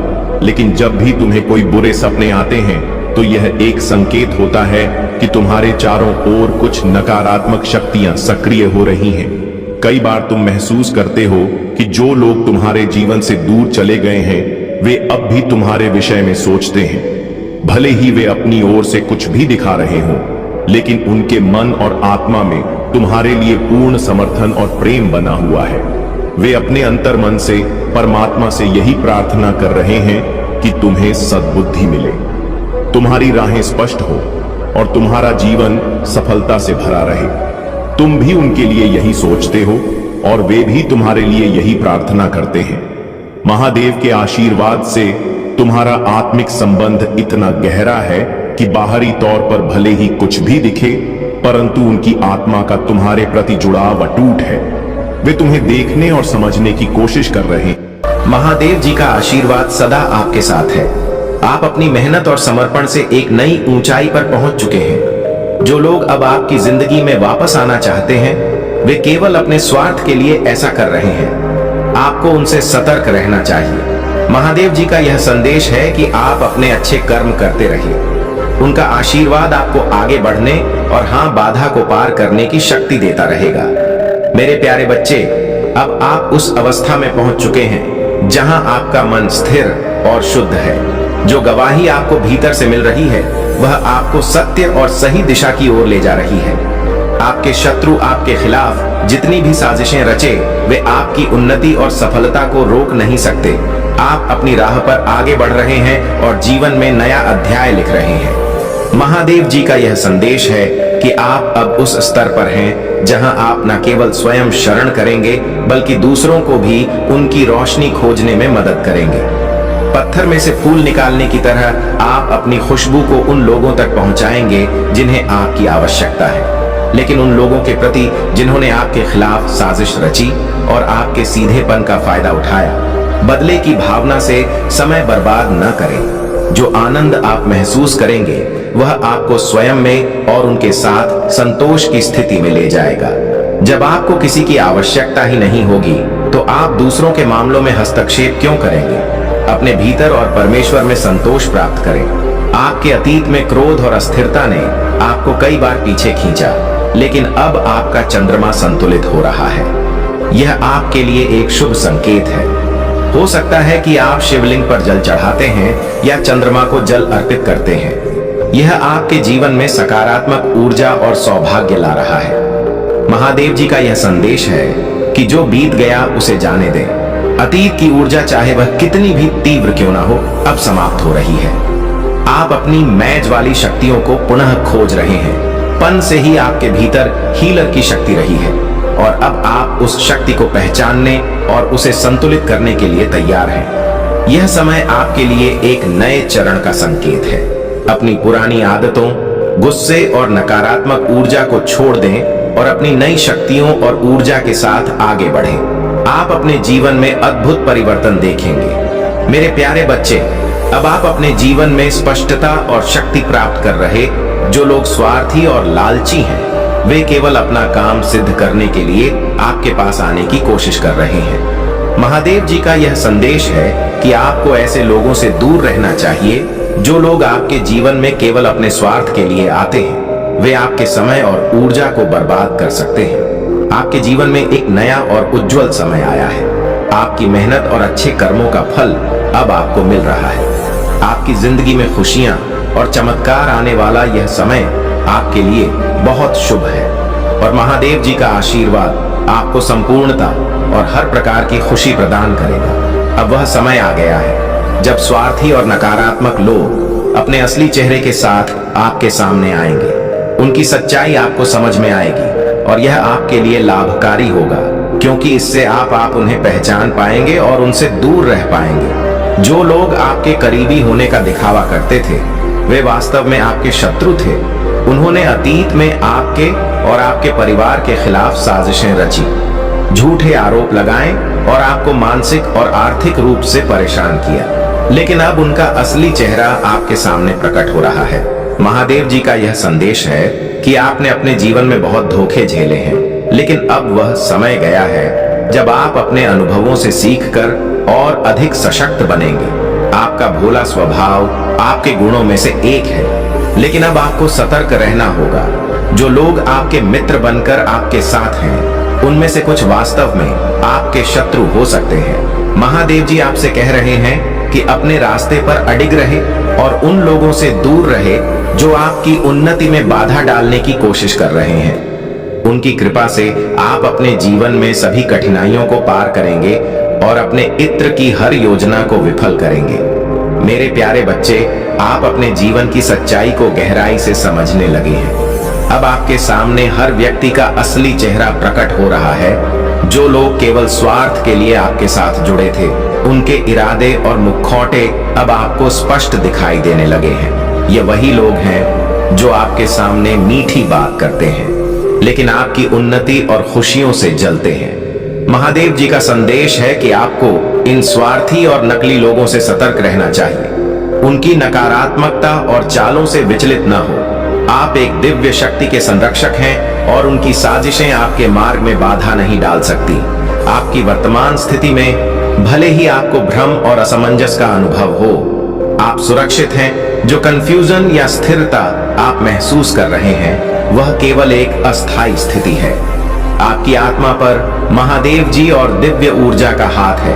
लेकिन जब भी तुम्हें कोई बुरे सपने आते हैं तो यह एक संकेत होता है कि तुम्हारे चारों ओर कुछ नकारात्मक शक्तियां सक्रिय हो रही हैं। कई बार तुम महसूस करते हो कि जो लोग तुम्हारे जीवन से दूर चले गए हैं वे अब भी तुम्हारे विषय में सोचते हैं। भले ही वे अपनी ओर से कुछ भी दिखा रहे हों, लेकिन उनके मन और आत्मा में तुम्हारे लिए पूर्ण समर्थन और प्रेम बना हुआ है। वे अपने अंतर मन से परमात्मा से यही प्रार्थना कर रहे हैं कि तुम्हें सद्बुद्धि मिले, तुम्हारी राहें स्पष्ट हो और तुम्हारा जीवन सफलता से भरा रहे। तुम भी उनके लिए यही सोचते हो और वे भी तुम्हारे लिए यही प्रार्थना करते हैं। महादेव के आशीर्वाद से तुम्हारा आत्मिक संबंध इतना गहरा है कि बाहरी तौर पर भले ही कुछ भी दिखे, परंतु उनकी आत्मा का तुम्हारे प्रति जुड़ाव अटूट है। वे तुम्हें देखने और समझने की कोशिश कर रहे हैं। महादेव जी का आशीर्वाद सदा आपके साथ है। आप अपनी मेहनत और समर्पण से एक नई ऊंचाई पर पहुंच चुके हैं। जो लोग अब आपकी जिंदगी में वापस आना चाहते हैं वे केवल अपने स्वार्थ के लिए ऐसा कर रहे हैं। आपको उनसे सतर्क रहना चाहिए। महादेव जी का यह संदेश है कि आप अपने अच्छे कर्म करते रहिए। उनका आशीर्वाद आपको आगे बढ़ने और हाँ, बाधा को पार करने की शक्ति देता रहेगा। मेरे प्यारे बच्चे, अब आप उस अवस्था में पहुंच चुके हैं जहां आपका मन स्थिर और शुद्ध है। जो गवाही आपको भीतर से मिल रही है वह आपको सत्य और सही दिशा की ओर ले जा रही है। आपके शत्रु आपके खिलाफ जितनी भी साजिशें रचे वे आपकी उन्नति और सफलता को रोक नहीं सकते। आप अपनी राह पर आगे बढ़ रहे हैं और जीवन में नया अध्याय लिख रहे हैं। महादेव जी का यह संदेश है कि आप अब उस स्तर पर हैं जहां आप न केवल स्वयं शरण करेंगे बल्कि दूसरों को भी उनकी रोशनी खोजने में मदद करेंगे। पत्थर में से फूल निकालने की तरह आप अपनी खुशबू को उन लोगों तक पहुंचाएंगे जिन्हें आपकी आवश्यकता है, लेकिन उन लोगों के प्रति जिन्होंने आपके खिलाफ साजिश रची और आपके सीधेपन का फायदा उठाया। बदले की भावना से समय बर्बाद न करें। जो आनंद आप महसूस करेंगे वह आपको स्वयं में और उनके साथ संतोष की स्थिति में ले जाएगा। जब आपको किसी की आवश्यकता ही नहीं होगी तो आप दूसरों के मामलों में हस्तक्षेप क्यों करेंगे? अपने भीतर और परमेश्वर में संतोष प्राप्त करें। आपके अतीत में क्रोध और अस्थिरता ने आपको कई बार पीछे खींचा, लेकिन अब आपका चंद्रमा संतुलित हो रहा है। यह आपके लिए एक शुभ संकेत है। हो सकता है कि आप शिवलिंग पर जल चढ़ाते हैं या चंद्रमा को जल अर्पित करते हैं। यह आपके जीवन में सकारात्मक ऊर्जा और सौभाग्य ला रहा है। महादेव जी का यह संदेश है कि जो बीत गया उसे जाने दें। अतीत की ऊर्जा चाहे वह कितनी भी तीव्र क्यों ना हो, अब समाप्त हो रही है। आप अपनी मैज वाली शक्तियों को पुनः खोज रहे हैं। पन से ही आपके भीतर हीलर की शक्ति रही है और अब आप उस शक्ति को पहचानने और उसे संतुलित करने के लिए तैयार हैं। यह समय आपके लिए एक नए चरण का संकेत है। अपनी पुरानी आदतों, गुस्से और नकारात्मक ऊर्जा को छोड़ दें और अपनी नई शक्तियों और ऊर्जा के साथ आगे बढ़ें। आप अपने जीवन में अद्भुत परिवर्तन देखेंगे। मेरे प्यारे बच्चे, अब आप अपने जीवन में स्पष्टता और शक्ति प्राप्त कर रहे। जो लोग स्वार्थी और लालची हैं वे केवल अपना काम सिद्ध करने के लिए आपके पास आने की कोशिश कर रहे हैं। महादेव जी का यह संदेश है कि आपको ऐसे लोगों से दूर रहना चाहिए जो लोग आपके जीवन में केवल अपने स्वार्थ के लिए आते हैं। वे आपके समय और ऊर्जा को बर्बाद कर सकते हैं। आपके जीवन में एक नया और उज्जवल समय आया है। आपकी मेहनत और अच्छे कर्मों का फल अब आपको मिल रहा है। आपकी जिंदगी में खुशियां और चमत्कार आने वाला यह समय आपके लिए बहुत शुभ है और महादेव जी का आशीर्वाद आपको संपूर्णता और हर प्रकार की खुशी प्रदान करेगा। अब वह समय आ गया है जब स्वार्थी और नकारात्मक लोग अपने असली चेहरे के साथ आपके सामने आएंगे। उनकी सच्चाई आपको समझ में आएगी और यह आपके लिए लाभकारी होगा, क्योंकि इससे आप उन्हें पहचान पाएंगे और उनसे दूर रह पाएंगे। जो लोग आपके करीबी होने का दिखावा करते थे, वे वास्तव में आपके शत्रु थे। उन्होंने अतीत में आपके और आपके परिवार के खिलाफ साजिशें रची, झूठे आरोप लगाए और आपको मानसिक और आर्थिक रूप से परेशान किया। लेकिन अब उनका असली चेहरा आपके सामने प्रकट हो रहा है। महादेव जी का यह संदेश है कि आपने अपने जीवन में बहुत धोखे झेले हैं, लेकिन अब वह समय गया है जब आप अपने अनुभवों से सीखकर और अधिक सशक्त बनेंगे। आपका भोला स्वभाव आपके गुणों में से एक है, लेकिन अब आपको सतर्क रहना होगा। जो लोग आपके मित्र बनकर आपके साथ हैं, उनमें से कुछ वास्तव में आपके शत्रु हो सकते हैं। महादेव जी आपसे कह रहे हैं कि अपने रास्ते पर अडिग रहे और उन लोगों से दूर रहे जो आपकी उन्नति में बाधा डालने की कोशिश कर रहे हैं। उनकी कृपा से आप अपने जीवन में सभी कठिनाइयों को पार करेंगे और अपने इत्र की हर योजना को विफल करेंगे। मेरे प्यारे बच्चे, आप अपने जीवन की सच्चाई को गहराई से समझने लगे हैं। अब आपके सामने हर व्यक्ति का असली चेहरा प्रकट हो रहा है। जो लोग केवल स्वार्थ के लिए आपके साथ जुड़े थे, उनके इरादे और मुखौटे अब आपको स्पष्ट दिखाई देने लगे हैं। ये वही लोग हैं जो आपके सामने मीठी बात करते हैं, लेकिन आपकी उन्नति और खुशियों से जलते हैं। महादेव जी का संदेश है कि आपको इन स्वार्थी और नकली लोगों से सतर्क रहना चाहिए। उनकी नकारात्मकता और चालों से विचलित न हो। आप एक दिव्य शक्ति के संरक्षक हैं और उनकी साजिशें आपके मार्ग में बाधा नहीं डाल सकती। आपकी वर्तमान स्थिति में भले ही आपको भ्रम और असमंजस का अनुभव हो, आप सुरक्षित हैं। जो कंफ्यूजन या स्थिरता आप महसूस कर रहे हैं, वह केवल एक अस्थायी स्थिति है। आपकी आत्मा पर महादेव जी और दिव्य ऊर्जा का हाथ है,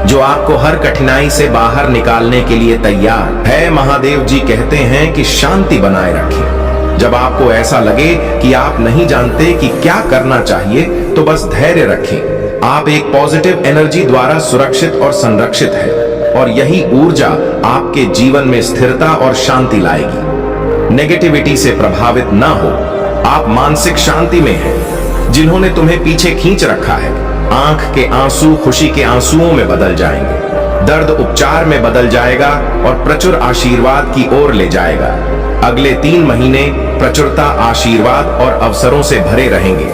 जो आपको हर कठिनाई से बाहर निकालने के लिए तैयार है। महादेव जी कहते हैं कि शांति बनाए रखें। जब आपको ऐसा लगे कि आप नहीं जानते कि क्या करना चाहिए, तो बस धैर्य रखें। आप एक पॉजिटिव एनर्जी द्वारा सुरक्षित और संरक्षित हैं, और यही ऊर्जा आपके जीवन में स्थिरता और शांति लाएगी। नेगेटिविटी से प्रभावित ना हो। आप मानसिक शांति में हैं। जिन्होंने तुम्हें पीछे खींच रखा है, आंख के आंसू खुशी के आंसुओं में बदल जाएंगे। दर्द उपचार में बदल जाएगा और प्रचुर आशीर्वाद की ओर ले जाएगा। अगले 3 महीने प्रचुरता, आशीर्वाद और अवसरों से भरे रहेंगे।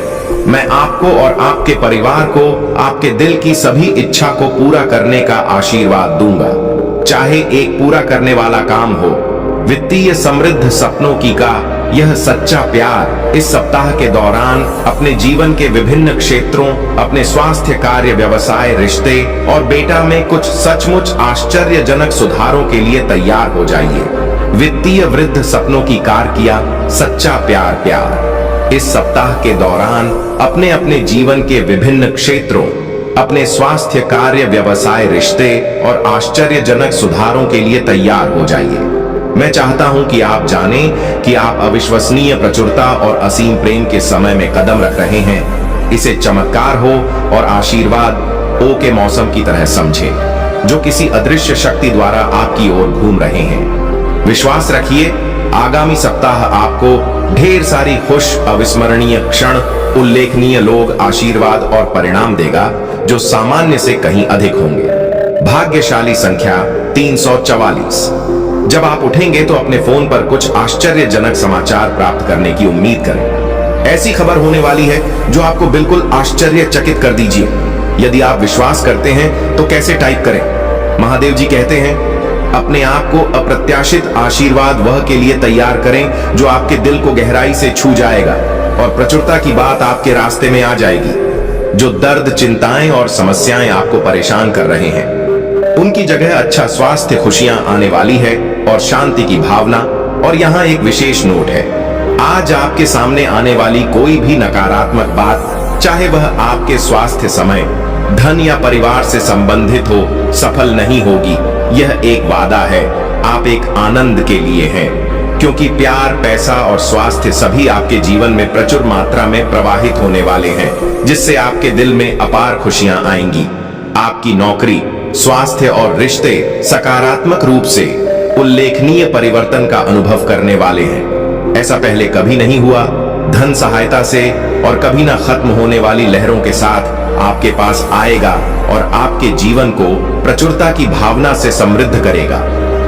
मैं आपको और आपके परिवार को आपके दिल की सभी इच्छा को पूरा करने का आशीर्वाद दूंगा, चाहे एक पूरा करने वाला काम हो, वित्तीय समृद्ध सपनों की का यह सच्चा प्यार इस सप्ताह के दौरान अपने जीवन के विभिन्न क्षेत्रों, अपने स्वास्थ्य, कार्य, व्यवसाय, रिश्ते और बेटा में कुछ सचमुच आश्चर्यजनक सुधारों के लिए तैयार हो जाइए। वित्तीय वृद्ध सपनों की कार किया सच्चा प्यार इस सप्ताह के दौरान अपने अपने जीवन के विभिन्न क्षेत्रों, अपने स्वास्थ्य, कार्य, व्यवसाय, रिश्ते और आश्चर्यजनक सुधारों के लिए तैयार हो जाइए। मैं चाहता हूं कि आप जानें कि आप अविश्वसनीय प्रचुरता और असीम प्रेम के समय में कदम रख रहे हैं। इसे चमत्कार हो और आशीर्वाद ओ के मौसम की तरह समझें, जो किसी अदृश्य शक्ति द्वारा आपकी ओर घूम रहे हैं। विश्वास रखिए, आगामी सप्ताह आपको ढेर सारी खुश, अविस्मरणीय क्षण, उल्लेखनीय लोग, आशीर्वाद और परिणाम देगा, जो सामान्य से कहीं अधिक होंगे। भाग्यशाली संख्या 344। जब आप उठेंगे तो अपने फोन पर कुछ आश्चर्यजनक समाचार प्राप्त करने की उम्मीद करें। ऐसी खबर होने वाली है जो आपको बिल्कुल आश्चर्यचकित कर दीजिए। यदि आप विश्वास करते हैं तो कैसे टाइप करें। महादेव जी कहते हैं, अपने आप को अप्रत्याशित आशीर्वाद वह के लिए तैयार करें जो आपके दिल को गहराई से छू जाएगा और प्रचुरता की बात आपके रास्ते में आ जाएगी। जो दर्द, चिंताएं और समस्याएं आपको परेशान कर रहे हैं, उनकी जगह अच्छा स्वास्थ्य, खुशियां आने वाली है और शांति की भावना। और यहाँ एक विशेष नोट है, आज आपके सामने आने वाली कोई भी नकारात्मक बात, चाहे वह आपके स्वास्थ्य, समय, धन या परिवार से संबंधित हो, सफल नहीं होगी। यह एक वादा है, आप एक आनंद के लिए हैं। क्योंकि प्यार, पैसा और स्वास्थ्य सभी आपके जीवन में प्रचुर मात्रा में प्रवाहित होने वाले हैं, जिससे आपके दिल में अपार खुशियां आएंगी। आपकी नौकरी, स्वास्थ्य और रिश्ते सकारात्मक रूप से उल्लेखनीय परिवर्तन का अनुभव करने वाले हैं। ऐसा पहले कभी नहीं हुआ। धन सहायता से और कभी ना खत्म होने वाली लहरों के साथ आपके पास आएगा और आपके जीवन को प्रचुरता की भावना से समृद्ध करेगा।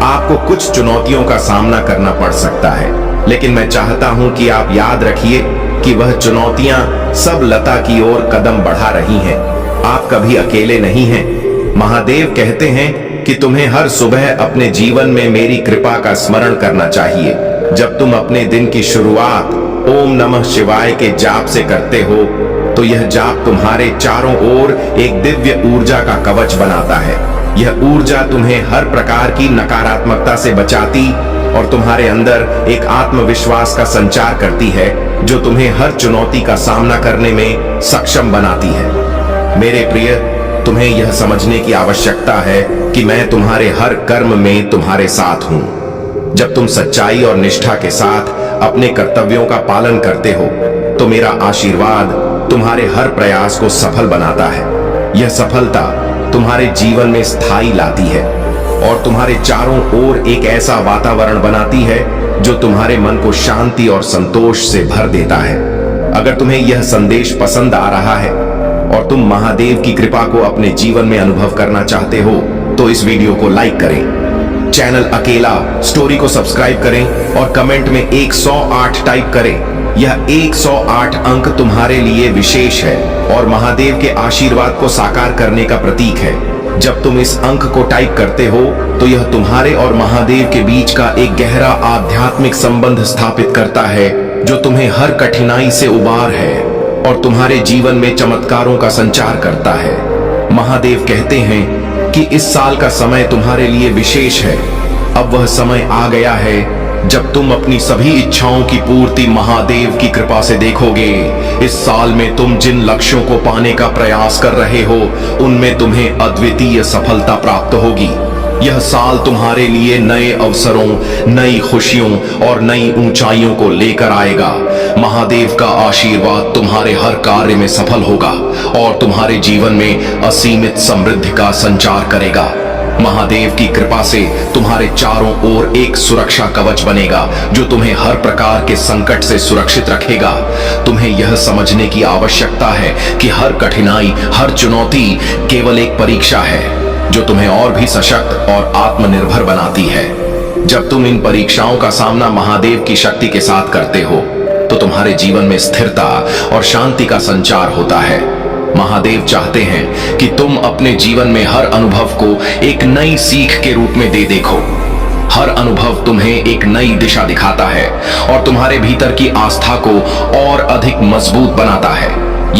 आपको कुछ चुनौतियों का सामना करना पड़ सकता है, लेकिन मैं चाहता हूं कि आप याद रखिए कि वह चुनौतियां सब लता की ओर कदम बढ़ा रही हैं। आप कभी अकेले नहीं हैं। महादेव कहते हैं कि तुम्हें हर सुबह अपने जीवन में मेरी कृपा का स्मरण करना चाहिए। जब तुम अपने दिन की शुरुआत ओम नमः शिवाय के जाप से करते हो, तो यह जाप तुम्हारे चारों ओर एक दिव्य ऊर्जा का कवच बनाता है। यह ऊर्जा तुम्हें हर प्रकार की नकारात्मकता से बचाती और तुम्हारे अंदर एक आत्मविश्वास का संचार करती है, जो तुम्हें हर चुनौती का सामना करने में सक्षम बनाती है। मेरे प्रिय, तुम्हें यह समझने की आवश्यकता है कि मैं तुम्हारे हर कर्म में तुम्हारे साथ हूं। जब तुम सच्चाई और निष्ठा के साथ अपने कर्तव्यों का पालन करते हो, तो मेरा आशीर्वाद तुम्हारे हर प्रयास को सफल बनाता है। यह सफलता तुम्हारे जीवन में स्थायी लाती है और तुम्हारे चारों ओर एक ऐसा वातावरण बनाती है जो तुम्हारे मन को शांति और संतोष से भर देता है। अगर तुम्हें यह संदेश पसंद आ रहा है और तुम महादेव की कृपा को अपने जीवन में अनुभव करना चाहते हो, तो इस वीडियो को लाइक करें, चैनल अकेला स्टोरी को सब्सक्राइब करें और कमेंट में 108 टाइप करें। यह 108 अंक तुम्हारे लिए विशेष है और महादेव के आशीर्वाद को साकार करने का प्रतीक है। जब तुम इस अंक को टाइप करते हो, तो यह तुम्हारे और महादेव के बीच का एक गहरा आध्यात्मिक संबंध स्थापित करता है, जो तुम्हें हर कठिनाई से उबार है और तुम्हारे जीवन में चमत्कारों का संचार करता है। महादेव कहते हैं कि इस साल का समय तुम्हारे लिए विशेष है। अब वह समय आ गया है जब तुम अपनी सभी इच्छाओं की पूर्ति महादेव की कृपा से देखोगे। इस साल में तुम जिन लक्ष्यों को पाने का प्रयास कर रहे हो, उनमें तुम्हें अद्वितीय सफलता प्राप्त होगी। यह साल तुम्हारे लिए नए अवसरों, नई खुशियों और नई ऊंचाइयों को लेकर आएगा। महादेव का आशीर्वाद तुम्हारे हर कार्य में सफल होगा और तुम्हारे जीवन में असीमित समृद्धि का संचार करेगा। महादेव की कृपा से तुम्हारे चारों ओर एक सुरक्षा कवच बनेगा, जो तुम्हें हर प्रकार के संकट से सुरक्षित रखेगा। तुम्हें यह समझने की आवश्यकता है कि हर कठिनाई, हर चुनौती केवल एक परीक्षा है, जो तुम्हें और भी सशक्त और आत्मनिर्भर बनाती है। जब तुम इन परीक्षाओं का सामना महादेव की शक्ति के साथ करते हो, तो तुम्हारे जीवन में स्थिरता और शांति का संचार होता है। महादेव चाहते हैं कि तुम अपने जीवन में हर अनुभव को एक नई सीख के रूप में देखो। हर अनुभव तुम्हें एक नई दिशा दिखाता है और तुम्हारे भीतर की आस्था को और अधिक मजबूत बनाता है।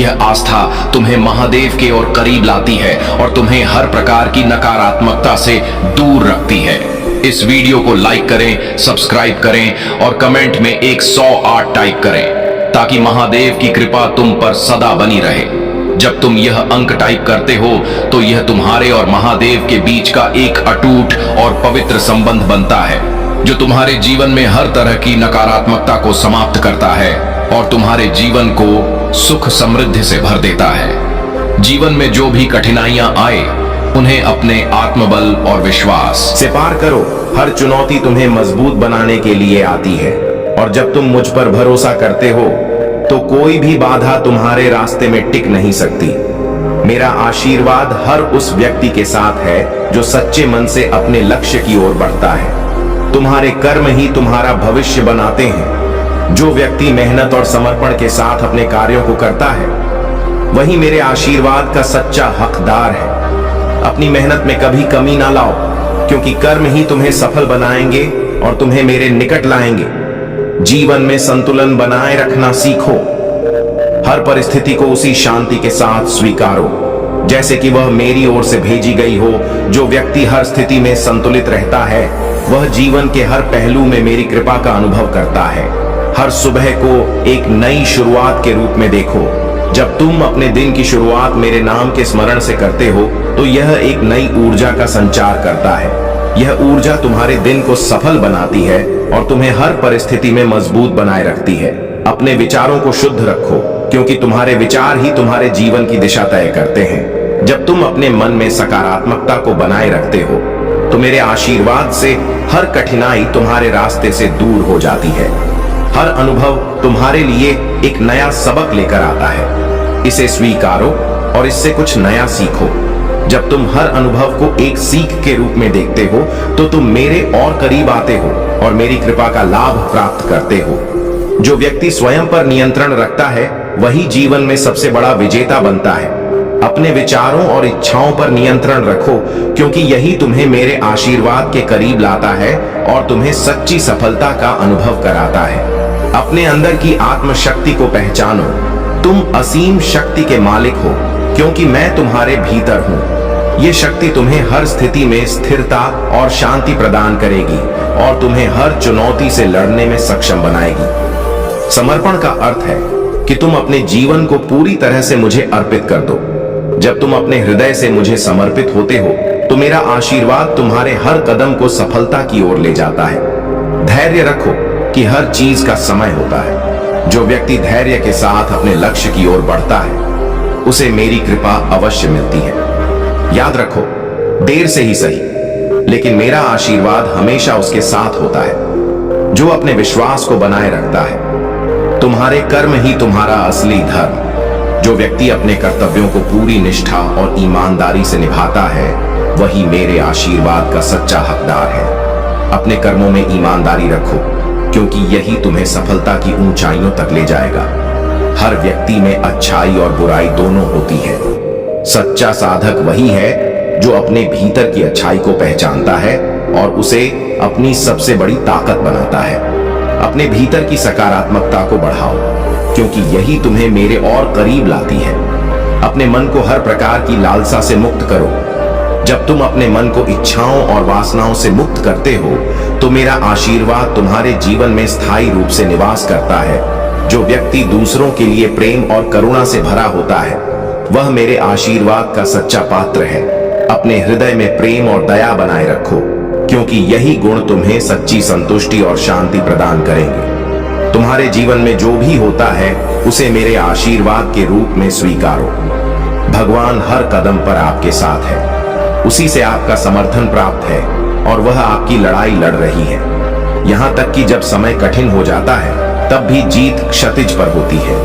यह आस्था तुम्हें महादेव के और करीब लाती है और तुम्हें हर प्रकार की नकारात्मकता से दूर रखती है। इस वीडियो को लाइक करें, सब्सक्राइब करें और कमेंट में 108 टाइप करें, ताकि महादेव की कृपा तुम पर सदा बनी रहे। जब तुम यह अंक टाइप करते हो, तो यह तुम्हारे और महादेव के बीच का एक अटूट और पवित्र संबंध बनता है, जो तुम्हारे जीवन में हर तरह की नकारात्मकता को समाप्त करता है और तुम्हारे जीवन को सुख समृद्धि से भर देता है। जीवन में जो भी कठिनाइयां आए, उन्हें अपने आत्मबल और विश्वास से पार करो। हर चुनौती तुम्हें मजबूत बनाने के लिए आती है और जब तुम मुझ पर भरोसा करते हो, तो कोई भी बाधा तुम्हारे रास्ते में टिक नहीं सकती। मेरा आशीर्वाद हर उस व्यक्ति के साथ है जो सच्चे मन से अपने लक्ष्य की ओर बढ़ता है। तुम्हारे कर्म ही तुम्हारा भविष्य बनाते हैं। जो व्यक्ति मेहनत और समर्पण के साथ अपने कार्यों को करता है, वही मेरे आशीर्वाद का सच्चा हकदार है। अपनी मेहनत में कभी कमी ना लाओ, क्योंकि कर्म ही तुम्हें सफल बनाएंगे और तुम्हें मेरे निकट लाएंगे। जीवन में संतुलन बनाए रखना सीखो। हर परिस्थिति को उसी शांति के साथ स्वीकारो जैसे कि वह मेरी ओर से भेजी गई हो। जो व्यक्ति हर स्थिति में संतुलित रहता है, वह जीवन के हर पहलू में मेरी कृपा का अनुभव करता है। हर सुबह को एक नई शुरुआत के रूप में देखो। जब तुम अपने दिन की शुरुआत मेरे नाम के स्मरण से करते हो, तो यह एक नई ऊर्जा का संचार करता है। यह ऊर्जा तुम्हारे दिन को सफल बनाती है और तुम्हें हर परिस्थिति में मजबूत बनाए रखती है। अपने विचारों को शुद्ध रखो, क्योंकि तुम्हारे विचार ही तुम्हारे जीवन की दिशा तय करते हैं। जब तुम अपने मन में सकारात्मकता को बनाए रखते हो तो मेरे आशीर्वाद से हर कठिनाई तुम्हारे रास्ते से दूर हो जाती है। हर अनुभव तुम्हारे लिए एक नया सबक लेकर आता है। इसे स्वीकारो और इससे कुछ नया सीखो। जब तुम हर अनुभव को एक सीख के रूप में देखते हो तो तुम मेरे और करीब आते हो और मेरी कृपा का लाभ प्राप्त करते हो। जो व्यक्ति स्वयं पर नियंत्रण रखता है वही जीवन में सबसे बड़ा विजेता बनता है। अपने विचारों और इच्छाओं पर नियंत्रण रखो, क्योंकि यही तुम्हें मेरे आशीर्वाद के करीब लाता है और तुम्हें सच्ची सफलता का अनुभव कराता है। अपने अंदर की आत्मशक्ति को पहचानो। तुम असीम शक्ति के मालिक हो, क्योंकि मैं तुम्हारे भीतर हूं। ये शक्ति तुम्हें हर स्थिति में स्थिरता और शांति प्रदान करेगी और तुम्हें हर चुनौती से लड़ने में सक्षम बनाएगी। समर्पण का अर्थ है कि तुम अपने जीवन को पूरी तरह से मुझे अर्पित कर दो। जब तुम अपने हृदय से मुझे समर्पित होते हो तो मेरा आशीर्वाद तुम्हारे हर कदम को सफलता की ओर ले जाता है। धैर्य रखो कि हर चीज का समय होता है। जो व्यक्ति धैर्य के साथ अपने लक्ष्य की ओर बढ़ता है उसे मेरी कृपा अवश्य मिलती है। याद रखो, देर से ही सही, लेकिन मेरा आशीर्वाद हमेशा उसके साथ होता है जो अपने विश्वास को बनाए रखता है। तुम्हारे कर्म ही तुम्हारा असली धर्म। जो व्यक्ति अपने कर्तव्यों को पूरी निष्ठा और ईमानदारी से निभाता है वही मेरे आशीर्वाद का सच्चा हकदार है। अपने कर्मों में ईमानदारी रखो, क्योंकि यही तुम्हें सफलता की ऊंचाइयों तक ले जाएगा। हर व्यक्ति में अच्छाई और बुराई दोनों होती है। सच्चा साधक वही है जो अपने भीतर की अच्छाई को पहचानता है और उसे अपनी सबसे बड़ी ताकत बनाता है। अपने भीतर की सकारात्मकता को बढ़ाओ, क्योंकि यही तुम्हें मेरे और करीब लाती है। अपने मन को हर प्रकार की लालसा से मुक्त करो। जब तुम अपने मन को इच्छाओं और वासनाओं से मुक्त करते हो तो मेरा आशीर्वाद तुम्हारे जीवन में स्थायी रूप से निवास करता है। जो व्यक्ति दूसरों के लिए प्रेम और करुणा से भरा होता है वह मेरे आशीर्वाद का सच्चा पात्र है। अपने हृदय में प्रेम और दया बनाए रखो, क्योंकि यही गुण तुम्हें सच्ची संतुष्टि और शांति प्रदान करेंगे। तुम्हारे जीवन में जो भी होता है उसे मेरे आशीर्वाद के रूप में स्वीकारो। भगवान हर कदम पर आपके साथ है। उसी से आपका समर्थन प्राप्त है और वह आपकी लड़ाई लड़ रही है। यहां तक कि जब समय कठिन हो जाता है तब भी जीत क्षितिज पर होती है।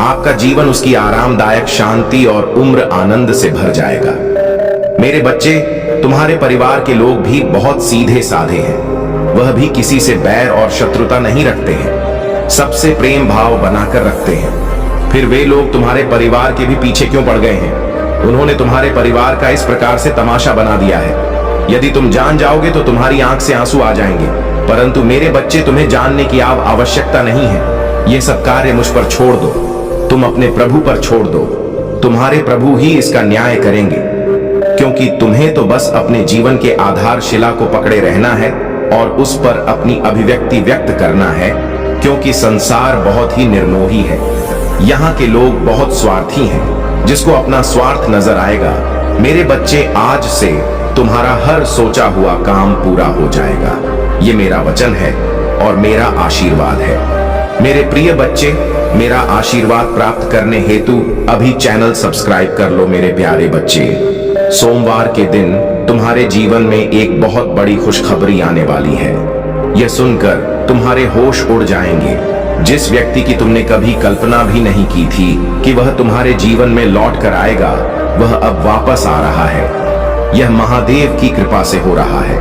आपका जीवन उसकी आरामदायक शांति और उम्र आनंद से भर जाएगा। मेरे बच्चे, तुम्हारे परिवार के लोग भी बहुत सीधे साधे हैं। वह भी किसी से बैर और शत्रुता नहीं रखते हैं, सबसे प्रेम भाव बनाकर रखते हैं। फिर वे लोग तुम्हारे परिवार के भी पीछे क्यों पड़ गए हैं? उन्होंने तुम्हारे परिवार का इस प्रकार से तमाशा बना दिया है। यदि तुम जान जाओगे तो तुम्हारी आंख से आंसू आ जाएंगे, परंतु मेरे बच्चे, तुम्हें जानने की आवश्यकता नहीं है। ये सब कार्य मुझ पर छोड़ दो, तुम अपने प्रभु पर छोड़ दो। तुम्हारे प्रभु ही इसका न्याय करेंगे, क्योंकि तुम्हें तो बस अपने जीवन के आधारशिला को पकड़े रहना है और उस पर अपनी अभिव्यक्ति व्यक्त करना है, क्योंकि संसार बहुत ही निर्मोही है। यहाँ के लोग बहुत स्वार्थी हैं। जिसको अपना स्वार्थ नजर आएगा, मेरे बच्चे, आज से तुम्हारा हर सोचा हुआ काम पूरा हो जाएगा। ये मेरा वचन है और मेरा आशीर्वाद है। मेरे प्रिय बच्चे, मेरा आशीर्वाद प्राप्त करने हेतु अभी चैनल सब्सक्राइब कर लो। मेरे प्यारे बच्चे, सोमवार के दिन तुम्हारे जीवन में एक बहुत बड़ी खुशखबरी आने वाली है। यह सुनकर तुम्हारे होश उड़ जाएंगे। जिस व्यक्ति की तुमने कभी कल्पना भी नहीं की थी कि वह तुम्हारे जीवन में लौट कर आएगा, वह अब वापस आ रहा है। यह महादेव की कृपा से हो रहा है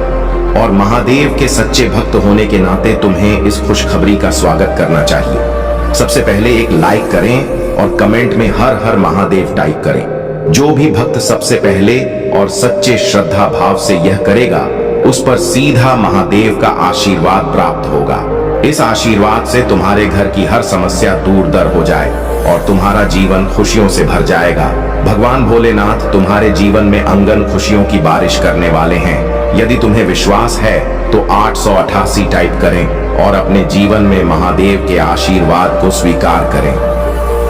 और महादेव के सच्चे भक्त होने के नाते तुम्हें इस खुशखबरी का स्वागत करना चाहिए। सबसे पहले एक लाइक करें और कमेंट में हर हर महादेव टाइप करें। जो भी भक्त सबसे पहले और सच्चे श्रद्धा भाव से यह करेगा उस पर सीधा महादेव का आशीर्वाद प्राप्त होगा। इस आशीर्वाद से तुम्हारे घर की हर समस्या दूर दर हो जाए और तुम्हारा जीवन खुशियों से भर जाएगा। भगवान भोलेनाथ तुम्हारे जीवन में अंगन खुशियों की बारिश करने वाले हैं। यदि तुम्हें विश्वास है तो 888 टाइप करें और अपने जीवन में महादेव के आशीर्वाद को स्वीकार करें।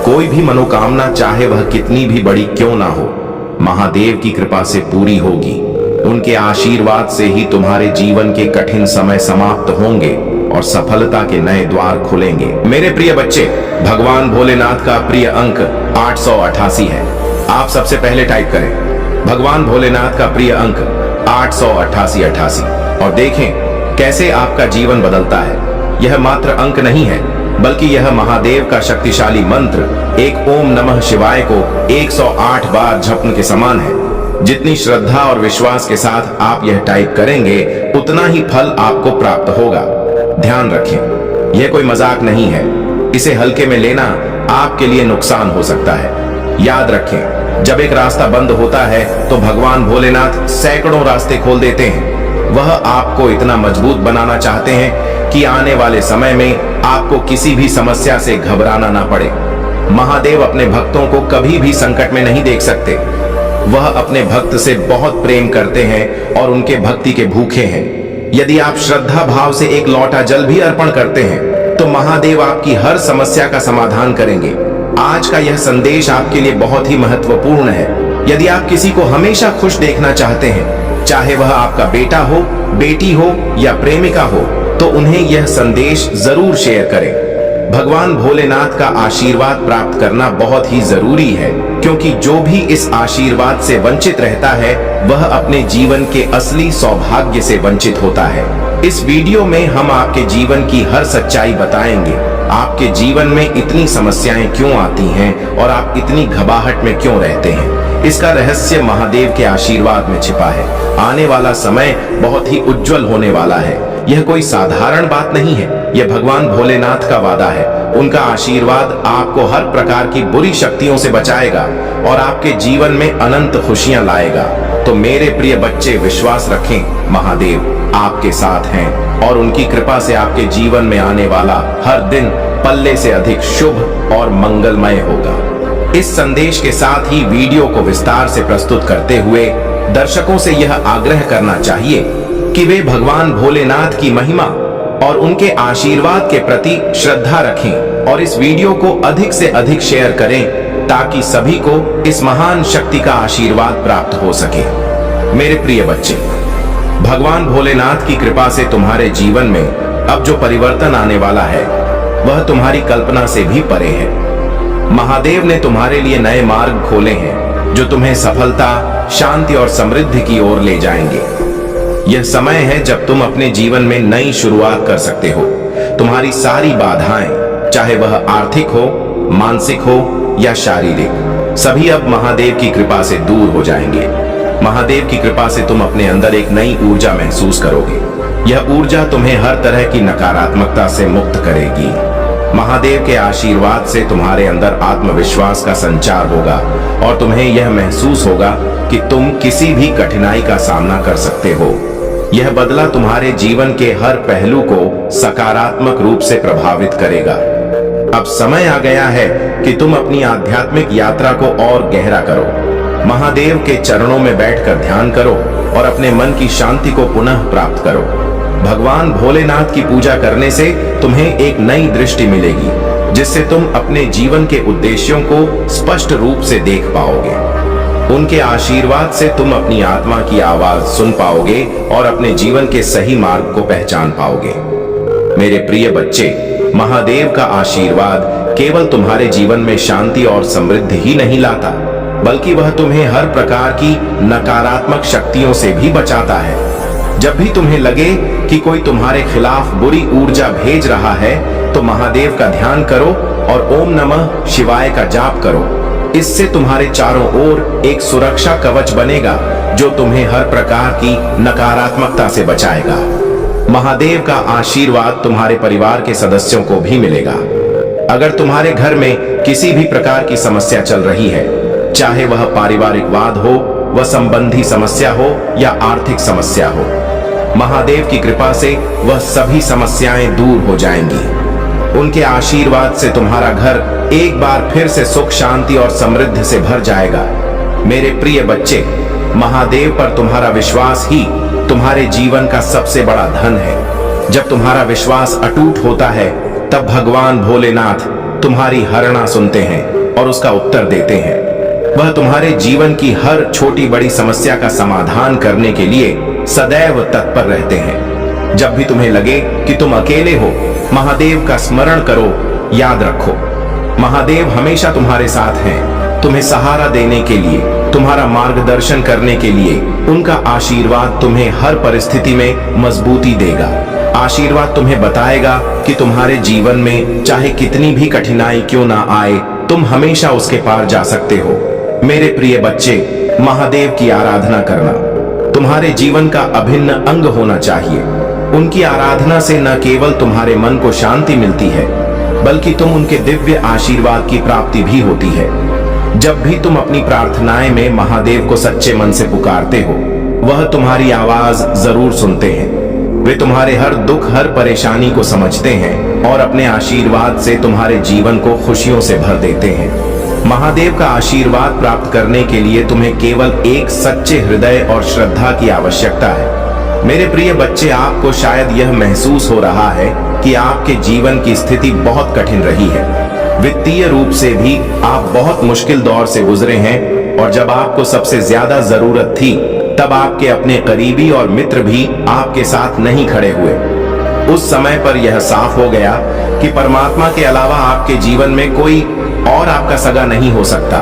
कोई भी मनोकामना, चाहे वह कितनी भी बड़ी क्यों ना हो, महादेव की कृपा से पूरी होगी। उनके आशीर्वाद से ही तुम्हारे जीवन के कठिन समय समाप्त होंगे और सफलता के नए द्वार खुलेंगे। मेरे प्रिय बच्चे, भगवान भोलेनाथ का प्रिय अंक 888 है। आप सबसे पहले टाइप करें भगवान भोलेनाथ का प्रिय अंक 888 और देखें कैसे आपका जीवन बदलता है। यह मात्र अंक नहीं है, बल्कि यह महादेव का शक्तिशाली मंत्र एक ओम नमः शिवाय को 108 बार जपने के समान है। जितनी श्रद्धा और विश्वास के साथ आप यह टाइप करेंगे, उतना ही फल आपको प्राप्त होगा। ध्यान रखें, यह कोई मजाक नहीं है। इसे हल्के में लेना आपके लिए नुकसान हो सकता है। याद रखें, जब एक रास्ता बंद होता है तो भगवान भोलेनाथ सैकड़ों रास्ते खोल देते हैं। वह आपको इतना मजबूत बनाना चाहते हैं कि आने वाले समय में आपको किसी भी समस्या से घबराना ना पड़े। महादेव अपने भक्तों को कभी भी संकट में नहीं देख सकते। वह अपने भक्त से बहुत प्रेम करते हैं और उनके भक्ति के भूखे हैं। यदि आप श्रद्धा भाव से एक लोटा जल भी अर्पण करते हैं तो महादेव आपकी हर समस्या का समाधान करेंगे। आज का यह संदेश आपके लिए बहुत ही महत्वपूर्ण है। यदि आप किसी को हमेशा खुश देखना चाहते हैं, चाहे वह आपका बेटा हो, बेटी हो या प्रेमिका हो, तो उन्हें यह संदेश जरूर शेयर करें। भगवान भोलेनाथ का आशीर्वाद प्राप्त करना बहुत ही जरूरी है, क्योंकि जो भी इस आशीर्वाद से वंचित रहता है वह अपने जीवन के असली सौभाग्य से वंचित होता है। इस वीडियो में हम आपके जीवन की हर सच्चाई बताएंगे। आपके जीवन में इतनी समस्याएं क्यों आती हैं और आप इतनी घबराहट में क्यों रहते हैं, इसका रहस्य महादेव के आशीर्वाद में छिपा है। आने वाला समय बहुत ही उज्जवल होने वाला है। यह कोई साधारण बात नहीं है, यह भगवान भोलेनाथ का वादा है। उनका आशीर्वाद आपको हर प्रकार की बुरी शक्तियों से बचाएगा और आपके जीवन में अनंत खुशियां लाएगा। तो मेरे प्रिय बच्चे, विश्वास रखें, महादेव आपके साथ हैं और उनकी कृपा से आपके जीवन में आने वाला हर दिन पल्ले से अधिक शुभ और मंगलमय होगा। इस संदेश के साथ ही वीडियो को विस्तार से प्रस्तुत करते हुए दर्शकों से यह आग्रह करना चाहिए कि वे भगवान भोलेनाथ की महिमा और उनके आशीर्वाद के प्रति श्रद्धा रखें और इस वीडियो को अधिक से अधिक शेयर करें, ताकि सभी को इस महान शक्ति का आशीर्वाद प्राप्त हो सके। मेरे प्रिय बच्चे, भगवान भोलेनाथ की कृपा से तुम्हारे जीवन में अब जो परिवर्तन आने वाला है वह तुम्हारी कल्पना से भी परे है। महादेव ने तुम्हारे लिए नए मार्ग खोले हैं जो तुम्हें सफलता, शांति और समृद्धि की ओर ले जाएंगे। यह समय है जब तुम अपने जीवन में नई शुरुआत कर सकते हो। तुम्हारी सारी बाधाएं, चाहे वह आर्थिक हो, मानसिक हो या शारीरिक, सभी अब महादेव की कृपा से दूर हो जाएंगे। महादेव की कृपा से तुम अपने अंदर एक नई ऊर्जा महसूस करोगे। यह ऊर्जा तुम्हें हर तरह की नकारात्मकता से मुक्त करेगी। महादेव के आशीर्वाद से तुम्हारे अंदर आत्मविश्वास का संचार होगा और तुम्हें यह महसूस होगा कि तुम किसी भी कठिनाई का सामना कर सकते हो। यह बदला तुम्हारे जीवन के हर पहलू को सकारात्मक रूप से प्रभावित करेगा। अब समय आ गया है कि तुम अपनी आध्यात्मिक यात्रा को और गहरा करो। महादेव के चरणों में बैठकर ध्यान करो और अपने मन की शांति को पुनः प्राप्त करो। भगवान भोलेनाथ की पूजा करने से तुम्हें एक नई दृष्टि मिलेगी, जिससे तुम अपने जीवन के उद्देश्यों को स्पष्ट रूप से देख पाओगे। उनके आशीर्वाद से तुम अपनी आत्मा की आवाज सुन पाओगे और अपने जीवन के सही मार्ग को पहचान पाओगे। मेरे प्रिय बच्चे, महादेव का आशीर्वाद केवल तुम्हारे जीवन में शांति और समृद्धि ही नहीं लाता, बल्कि वह तुम्हें हर प्रकार की नकारात्मक शक्तियों से भी बचाता है। जब भी तुम्हें लगे कि कोई तुम्हारे खिलाफ बुरी ऊर्जा भेज रहा है, तो महादेव का ध्यान करो और ओम नमः शिवाय का जाप करो। इससे तुम्हारे चारों ओर एक सुरक्षा कवच बनेगा जो तुम्हें हर प्रकार की नकारात्मकता से बचाएगा। महादेव का आशीर्वाद तुम्हारे परिवार के सदस्यों को भी मिलेगा। अगर तुम्हारे घर में किसी भी प्रकार की समस्या चल रही है, चाहे वह पारिवारिक वाद हो, वह संबंधी समस्या हो या आर्थिक समस्या हो, महादेव की कृपा से वह सभी समस्याएं दूर हो जाएंगी। उनके आशीर्वाद से तुम्हारा घर एक बार फिर से सुख, शांति और समृद्धि से भर जाएगा। मेरे प्रिय बच्चे, महादेव पर तुम्हारा विश्वास ही तुम्हारे जीवन का सबसे बड़ा धन है। जब तुम्हारा विश्वास अटूट होता है, तब भगवान भोलेनाथ तुम्हारी हरणा सुनते हैं और उसका उत्तर देते हैं। वह तुम्हारे जीवन की हर छोटी बड़ी समस्या का समाधान करने के लिए सदैव तत्पर रहते हैं। जब भी तुम्हें लगे कि तुम अकेले हो, महादेव का स्मरण करो। याद रखो, महादेव हमेशा तुम्हारे साथ हैं, तुम्हें सहारा देने के लिए, तुम्हारा मार्गदर्शन करने के लिए। उनका आशीर्वाद तुम्हें हर परिस्थिति में मजबूती देगा। आशीर्वाद तुम्हें बताएगा कि तुम्हारे जीवन में चाहे कितनी भी कठिनाई क्यों ना आए, तुम हमेशा उसके पार जा सकते हो। मेरे प्रिय बच्चे, महादेव की आराधना करना तुम्हारे जीवन का अभिन्न अंग होना चाहिए। उनकी आराधना से न केवल तुम्हारे मन को शांति मिलती है, बल्कि तुम उनके दिव्य आशीर्वाद की प्राप्ति भी होती है। जब भी तुम अपनी प्रार्थनाएं में महादेव को सच्चे मन से पुकारते हो, वह तुम्हारी आवाज जरूर सुनते हैं। वे तुम्हारे हर दुख, हर परेशानी को समझते हैं और अपने आशीर्वाद से तुम्हारे जीवन को खुशियों से भर देते हैं। महादेव का आशीर्वाद प्राप्त करने के लिए तुम्हें केवल एक सच्चे हृदय और श्रद्धा की आवश्यकता है। मेरे प्रिय बच्चे, आपको शायद यह महसूस हो रहा है कि आपके जीवन की स्थिति बहुत कठिन रही है। वित्तीय रूप से भी आप बहुत मुश्किल दौर से गुजरे हैं और जब आपको सबसे ज्यादा जरूरत थी, तब आपके अपने करीबी और मित्र भी आपके साथ नहीं खड़े हुए। उस समय पर यह साफ हो गया कि परमात्मा के अलावा आपके जीवन में कोई और आपका सगा नहीं हो सकता।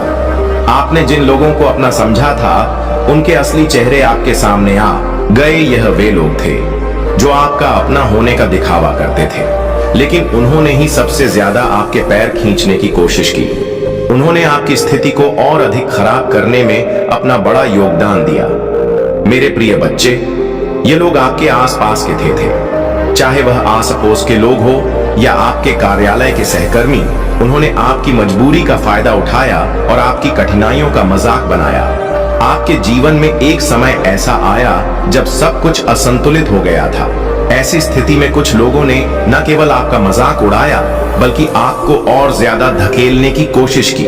आपने जिन लोगों को अपना समझा था, उनके असली चेहरे आपके सामने आ गए। यह वे लोग थे जो आपका अपना होने का दिखावा करते थे, लेकिन उन्होंने ही सबसे ज्यादा आपके पैर खींचने की कोशिश की। उन्होंने आपकी स्थिति को और अधिक खराब करने में अपना बड़ा योगदान दिया। मेरे प्रिय बच्चे, ये लोग आपके आसपास के थे, चाहे वह आस पड़ोस के लोग हो या आपके कार्यालय के सहकर्मी। उन्होंने आपकी मजबूरी का फायदा उठाया और आपकी कठिनाइयों का मजाक बनाया। आपके जीवन में एक समय ऐसा आया जब सब कुछ असंतुलित हो गया था। ऐसी स्थिति में कुछ लोगों ने न केवल आपका मजाक उड़ाया, बल्कि आपको और ज्यादा धकेलने की कोशिश की।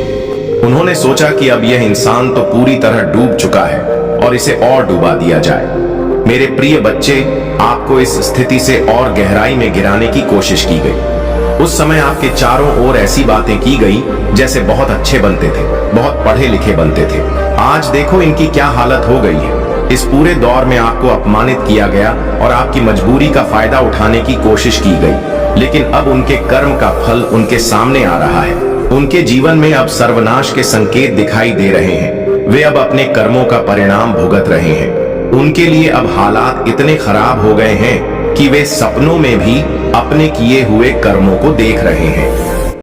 उन्होंने सोचा कि अब यह इंसान तो पूरी तरह डूब चुका है और इसे और डुबा दिया जाए। मेरे प्रिय बच्चे, आपको इस स्थिति से और गहराई में गिराने की कोशिश की गई। उस समय आपके चारों ओर ऐसी बातें की गई जैसे बहुत अच्छे बनते थे, बहुत पढ़े लिखे बनते थे। आज देखो इनकी क्या हालत हो गई है। इस पूरे दौर में आपको अपमानित किया गया और आपकी मजबूरी का फायदा उठाने की कोशिश की गई, लेकिन अब उनके कर्म का फल उनके सामने आ रहा है। उनके जीवन में अब सर्वनाश के संकेत दिखाई दे रहे हैं। वे अब अपने कर्मों का परिणाम भुगत रहे हैं। उनके लिए अब हालात इतने खराब हो गए हैं कि वे सपनों में भी अपने किए हुए कर्मों को देख रहे हैं।